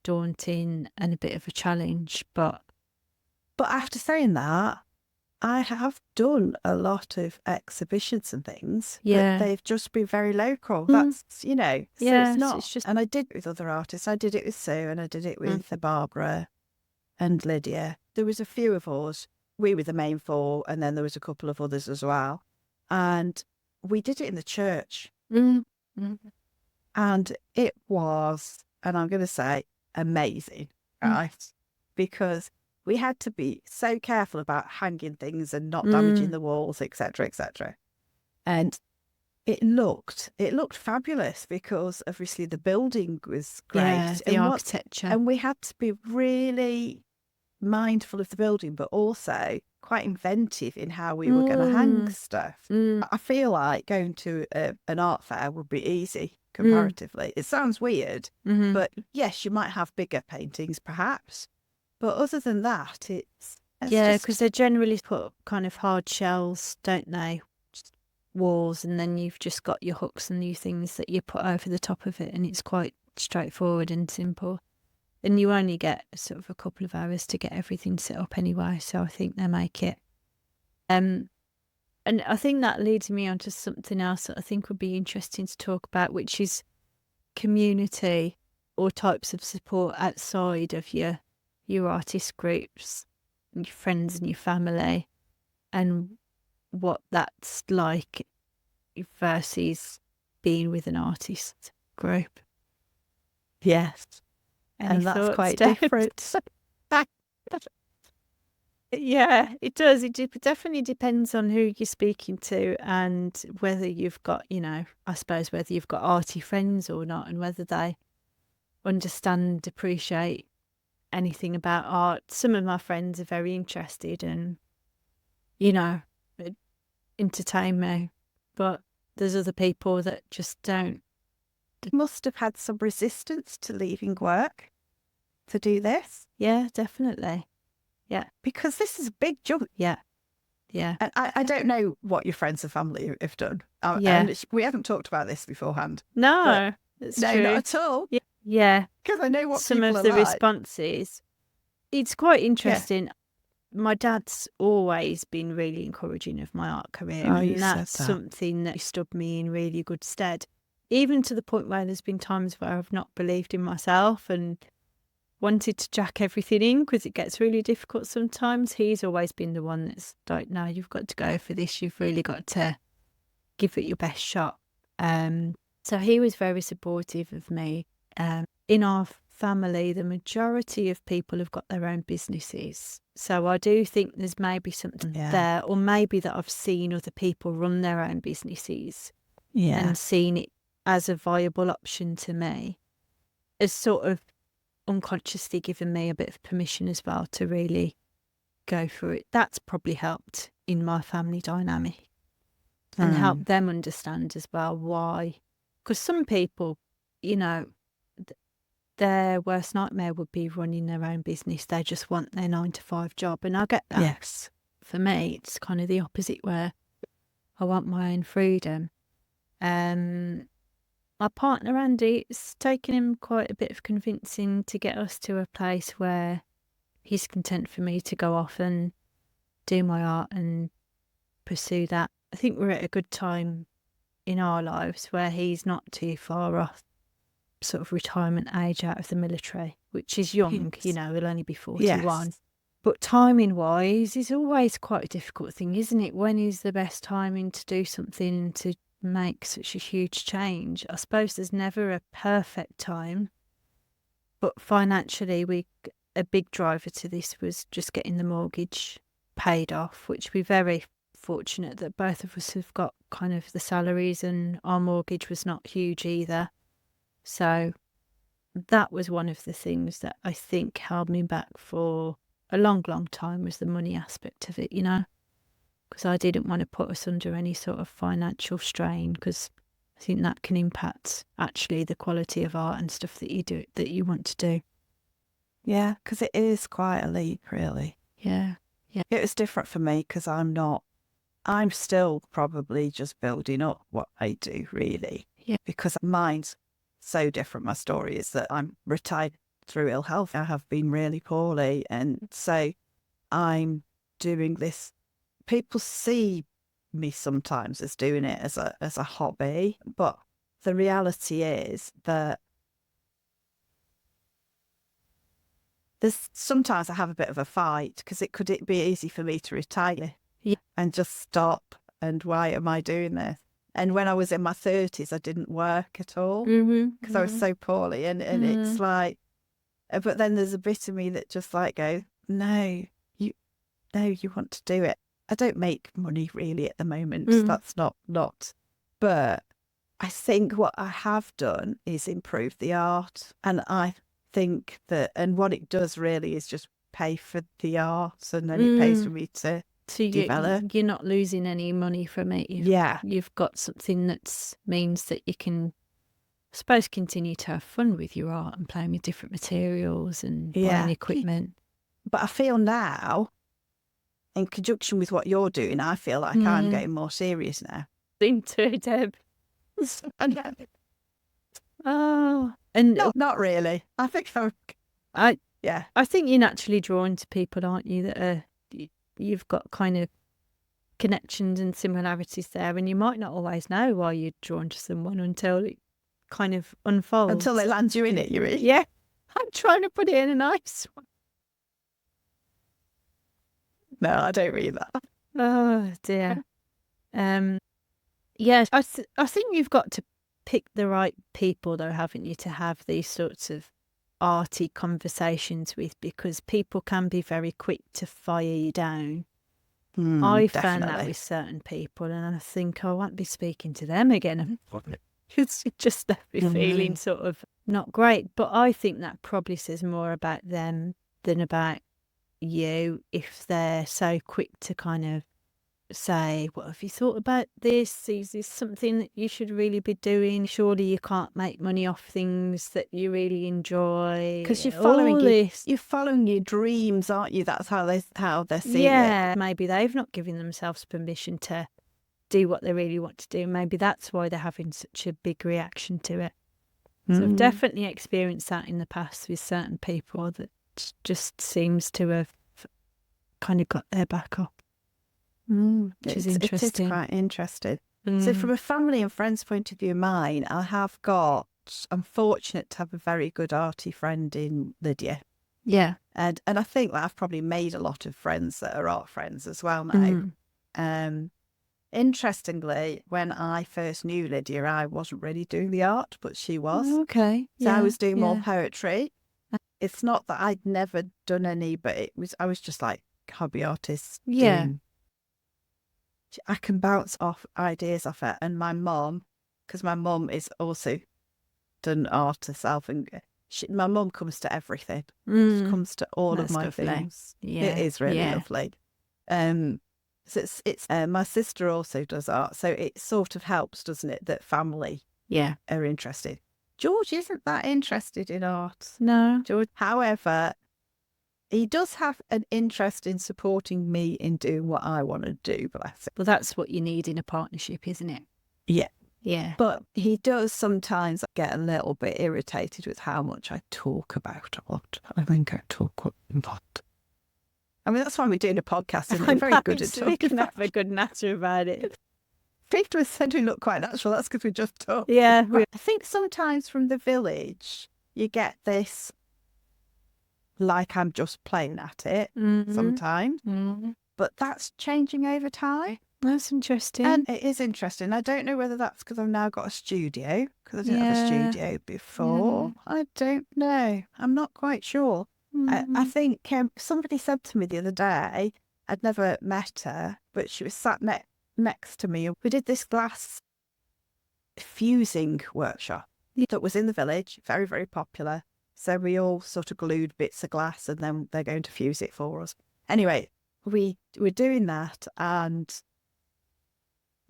daunting and a bit of a challenge. But after saying that, I have done a lot of exhibitions and things, but they've just been very local. That's, you know, so it's not. It's just, and I did it with other artists. I did it with Sue and I did it with Barbara and Lydia. There was a few of us. We were the main four, and then there was a couple of others as well. And we did it in the church. And it was, and I'm going to say, amazing, right? Because we had to be so careful about hanging things and not damaging the walls, etc., etc. And it looked fabulous because obviously the building was great. Yeah, the architecture. And we had to be really mindful of the building, but also quite inventive in how we were going to hang stuff. I feel like going to an art fair would be easy comparatively. It sounds weird, but yes, you might have bigger paintings perhaps. But other than that, it's Yeah, just, because they generally put kind of hard shells, don't they? Just walls, and then you've just got your hooks and new things that you put over the top of it, and it's quite straightforward and simple. And you only get sort of a couple of hours to get everything set up anyway, so I think they make it. And I think that leads me on to something else that I think would be interesting to talk about, which is community or types of support outside of your artist groups, and your friends and your family, and what that's like versus being with an artist group. yes. Any And that's thoughts, quite Debs? different. Yeah, it does. It definitely depends on who you're speaking to and whether you've got, I suppose whether you've got arty friends or not, and whether they understand, appreciate anything about art. Some of my friends are very interested and, entertain me, but there's other people that just don't. Must have had some resistance to leaving work to do this. Yeah, definitely. Yeah. Because this is a big jump. Yeah. Yeah. And I don't know what your friends and family have done. Yeah. And we haven't talked about this beforehand. No, it's no, true. not at all. Yeah. Because I know what some people of the are like. responses. It's quite interesting. My dad's always been really encouraging of my art career, and that's something that stood me in really good stead. Even to the point where there's been times where I've not believed in myself and wanted to jack everything in because it gets really difficult sometimes. He's always been the one that's like, no, you've got to go for this. You've really got to give it your best shot. So he was very supportive of me. In our family, the majority of people have got their own businesses. So I do think there's maybe something there, or maybe that I've seen other people run their own businesses and seen it as a viable option to me, as sort of unconsciously given me a bit of permission as well to really go for it. That's probably helped in my family dynamic and helped them understand as well why. Because some people, their worst nightmare would be running their own business. They just want their 9-to-5 job. And I get that. Yes. For me, it's kind of the opposite, where I want my own freedom. My partner, Andy, it's taken him quite a bit of convincing to get us to a place where he's content for me to go off and do my art and pursue that. I think we're at a good time in our lives where he's not too far off sort of retirement age out of the military, which is young, he'll only be 41. Yes. But timing-wise is always quite a difficult thing, isn't it? When is the best timing to do something, to make such a huge change? I suppose there's never a perfect time, but financially a big driver to this was just getting the mortgage paid off, which we're very fortunate that both of us have got kind of the salaries, and our mortgage was not huge either. So that was one of the things that I think held me back for a long, long time, was the money aspect of it, because I didn't want to put us under any sort of financial strain, because I think that can impact actually the quality of art and stuff that you do, that you want to do. Yeah, because it is quite a leap, really. Yeah. It was different for me because I'm still probably just building up what I do, really. Yeah. Because mine's so different. My story is that I'm retired through ill health. I have been really poorly, and so I'm doing this. People see me sometimes as doing it as a hobby, but the reality is that there's sometimes I have a bit of a fight, because could it be easy for me to retire and just stop, and why am I doing this? And when I was in my 30s, I didn't work at all because I was so poorly, and it's like, but then there's a bit of me that just like goes, no, you want to do it. I don't make money really at the moment. That's not, but I think what I have done is improve the art. And I think that, and what it does really is just pay for the art, and then it pays for me to develop. You're not losing any money from it. You've got something that means that you can, I suppose, continue to have fun with your art and playing with different materials and buying equipment. But I feel now, in conjunction with what you're doing, I feel like I'm getting more serious now. Into Deb. Oh, and not really. I think I think you're naturally drawn to people, aren't you? That you've got kind of connections and similarities there, and you might not always know why you're drawn to someone until it kind of unfolds. Until they land you in it, you mean? Yeah, I'm trying to put it in a nice one. No, I don't read that. Oh dear. Yeah, I think you've got to pick the right people, though, haven't you, to have these sorts of arty conversations with, because people can be very quick to fire you down. I found that with certain people, and I think I won't be speaking to them again. It's just left me feeling sort of not great. But I think that probably says more about them than about you, if they're so quick to kind of say, what have you thought about this? Is this something that you should really be doing? Surely you can't make money off things that you really enjoy. Because you're following your dreams, aren't you? That's how they're seeing it. Yeah, maybe they've not given themselves permission to do what they really want to do. Maybe that's why they're having such a big reaction to it. So I've definitely experienced that in the past with certain people that just seems to have kind of got their back up. Which is interesting. It is quite interesting. So from a family and friends point of view, I'm fortunate to have a very good arty friend in Lydia. Yeah. And I think that I've probably made a lot of friends that are art friends as well now. Interestingly, when I first knew Lydia, I wasn't really doing the art, but she was. Okay. So I was doing more poetry. It's not that I'd never done any, but I was just like hobby artist. Yeah. I can bounce off ideas off her. And my mum, because my mum is also done art herself, and my mum comes to everything. She comes to all of my things. Yeah. It is really lovely. So it's my sister also does art, so it sort of helps, doesn't it, that family are interested. George isn't that interested in art. No. George, however, he does have an interest in supporting me in doing what I want to do, bless him. Well, that's what you need in a partnership, isn't it? Yeah. Yeah. But he does sometimes get a little bit irritated with how much I talk about art. I think I talk a lot. I mean, that's why we're doing a podcast, and I'm very good at talking. We can have a good natter about it. People have said we look quite natural. That's because we just talk. Yeah. I think sometimes from the village, you get this, like I'm just playing at it sometimes. But that's changing over time. That's interesting. And it is interesting. I don't know whether that's because I've now got a studio, because I didn't have a studio before. I don't know. I'm not quite sure. I think somebody said to me the other day, I'd never met her, but she was sat next to me. We did this glass fusing workshop that was in the village, very, very popular. So we all sort of glued bits of glass, and then they're going to fuse it for us. Anyway, we were doing that, and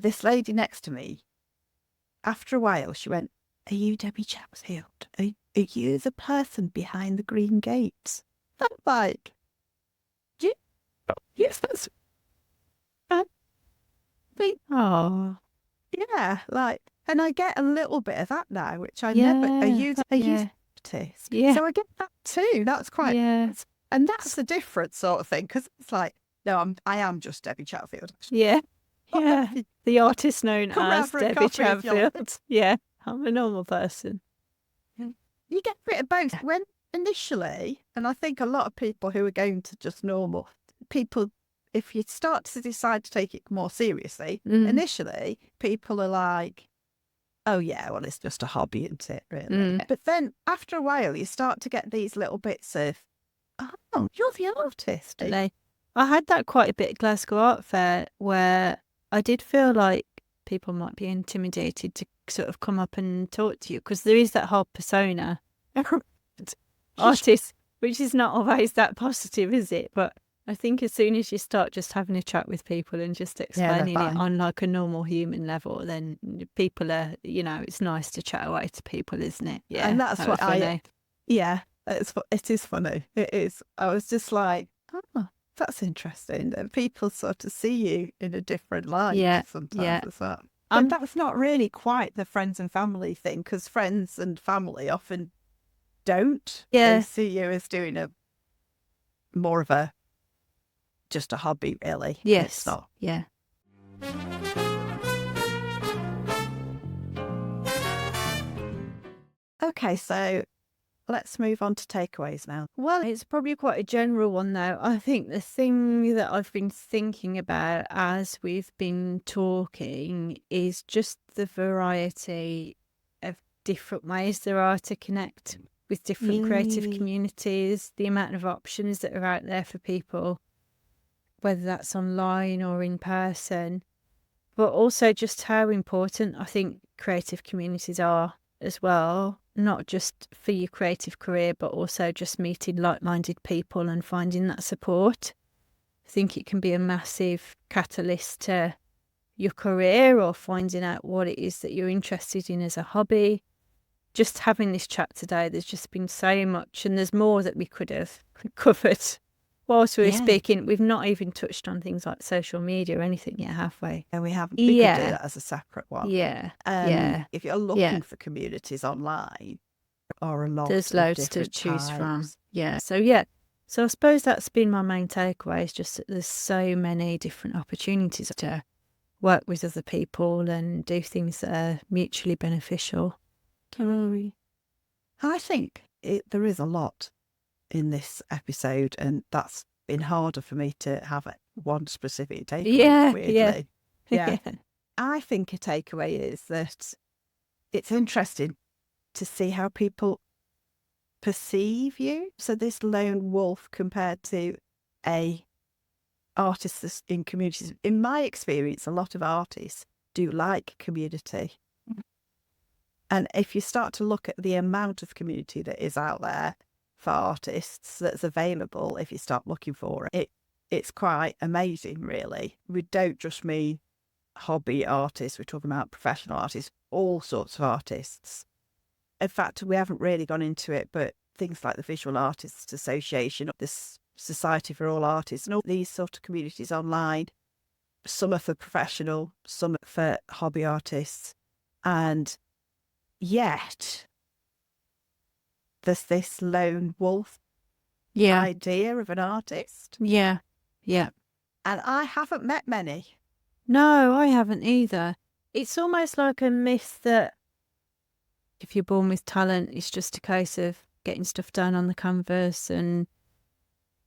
this lady next to me, after a while, she went, "Are you Debbie Chatfield? Are you the person behind the green gates?" I'm like, yes, that's... Oh, yeah, like, and I get a little bit of that now, which I never... Are you artist? Yeah. So I get that too. That's quite... Yeah. And that's a different sort of thing, because it's like, no, I am just Debbie Chatfield. Actually. Yeah. Yeah. The artist known as for a Debbie coffee if you like. Chatfield. Yeah. I'm a normal person. You get a bit of both. When initially, and I think a lot of people who are going to just normal people, if you start to decide to take it more seriously, initially people are like, oh yeah, well, it's just a hobby, isn't it, really? But then after a while, you start to get these little bits of, oh, you're the artist. I had that quite a bit at Glasgow Art Fair, where I did feel like people might be intimidated to sort of come up and talk to you, because there is that whole persona artist, which is not always that positive, is it? But I think as soon as you start just having a chat with people and just explaining it on like a normal human level, then people are, it's nice to chat away to people, isn't it? Yeah, and that's what I. Yeah, It is funny. It is. I was just like, oh, that's interesting. That people sort of see you in a different light sometimes as well. But that's not really quite the friends and family thing, because friends and family often don't. Yeah. They see you as doing more of just a hobby, really. Yes. It's not. Yeah. Okay, so let's move on to takeaways now. Well, it's probably quite a general one, though. I think the thing that I've been thinking about as we've been talking is just the variety of different ways there are to connect with different creative communities, the amount of options that are out there for people, whether that's online or in person, but also just how important I think creative communities are as well, not just for your creative career, but also just meeting like-minded people and finding that support. I think it can be a massive catalyst to your career or finding out what it is that you're interested in as a hobby. Just having this chat today, there's just been so much, and there's more that we could have covered whilst we were speaking. We've not even touched on things like social media or anything yet, have we? And we haven't. We could do that as a separate one. Yeah. If you're looking for communities online, or a lot, there's loads to choose from. Yeah. So I suppose that's been my main takeaway, is just that there's so many different opportunities to work with other people and do things that are mutually beneficial. I think there is a lot in this episode, and that's been harder for me to have one specific takeaway. Weirdly. Yeah. I think a takeaway is that it's interesting to see how people perceive you. So this lone wolf compared to a artist that's in communities. In my experience, a lot of artists do like community. And if you start to look at the amount of community that is out there for artists that's available, if you start looking for it, it's quite amazing, really. We don't just mean hobby artists, we're talking about professional artists, all sorts of artists. In fact, we haven't really gone into it, but things like the Visual Artists Association, the Society for All Artists, and all these sort of communities online, some are for professional, some are for hobby artists. And yet, there's this lone wolf idea of an artist. Yeah. And I haven't met many. No, I haven't either. It's almost like a myth that if you're born with talent, it's just a case of getting stuff done on the canvas and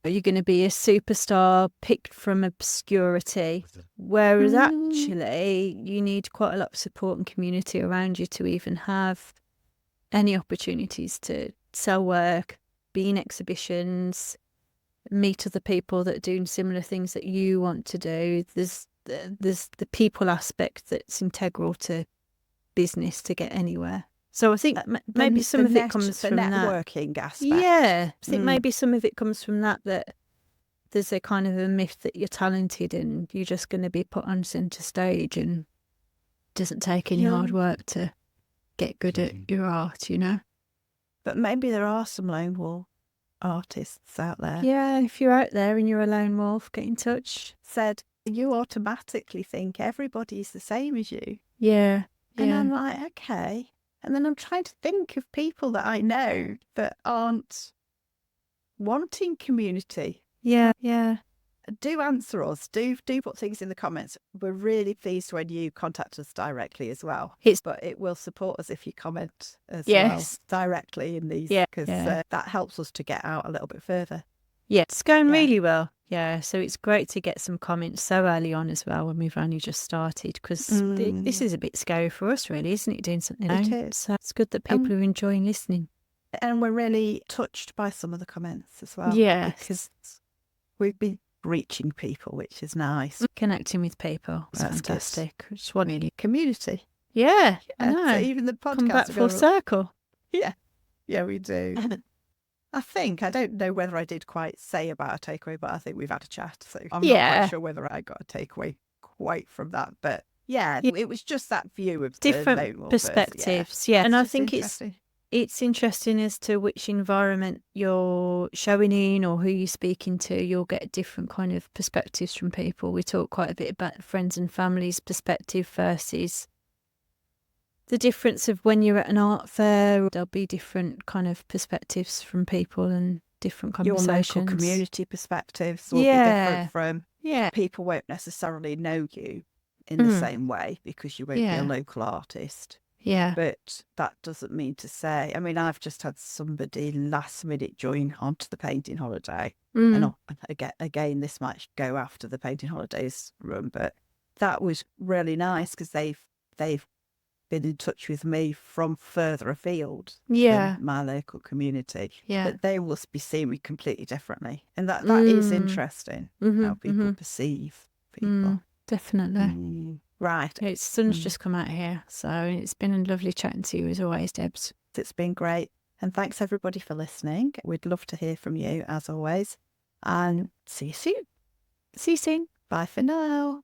you're going to be a superstar picked from obscurity. Whereas actually, you need quite a lot of support and community around you to even have any opportunities to sell work, be in exhibitions, meet other people that are doing similar things that you want to do. There's the people aspect that's integral to business to get anywhere. So I think maybe some of it comes from that. The networking aspect. Yeah, I think maybe some of it comes from that there's a kind of a myth that you're talented and you're just going to be put on centre stage, and it doesn't take any hard work to get good at your art, you know. But maybe there are some lone wolf artists out there. Yeah, if you're out there and you're a lone wolf, get in touch. Said, you automatically think everybody's the same as you. Yeah. And I'm like, okay. And then I'm trying to think of people that I know that aren't wanting community. Yeah. Do answer us. Do put things in the comments. We're really pleased when you contact us directly as well. But it will support us if you comment as well directly in these, because that helps us to get out a little bit further. Yeah, it's going really well. Yeah, so it's great to get some comments so early on as well when we've only just started, because this is a bit scary for us, really, isn't it, doing something? It is. So it's good that people are enjoying listening. And we're really touched by some of the comments as well. Yeah. Because we've been reaching people, which is nice. Connecting with people. It's fantastic. Just wanting community. Yeah, I know. So even the podcast. Come back full circle. Yeah. Yeah, we do. I don't know whether I did quite say about a takeaway, but I think we've had a chat. So I'm not quite sure whether I got a takeaway quite from that. But it was just that view of different perspectives. Yeah. And I think it's interesting as to which environment you're showing in or who you're speaking to. You'll get different kind of perspectives from people. We talk quite a bit about friends and family's perspective versus the difference of when you're at an art fair. There'll be different kind of perspectives from people and different conversations. Your local community perspectives will be different from people won't necessarily know you in the same way because you won't be a local artist. Yeah. But that doesn't mean to say, I mean, I've just had somebody last minute join onto the painting holiday. And again, this might go after the painting holidays run, but that was really nice because they've been in touch with me from further afield than my local community. But they will be seeing me completely differently. And that is interesting, how people perceive people. Definitely. Right. It's sun's just come out here, so it's been lovely chatting to you as always, Debs. It's been great. And thanks everybody for listening. We'd love to hear from you as always. And see you soon. See you soon. Bye for now.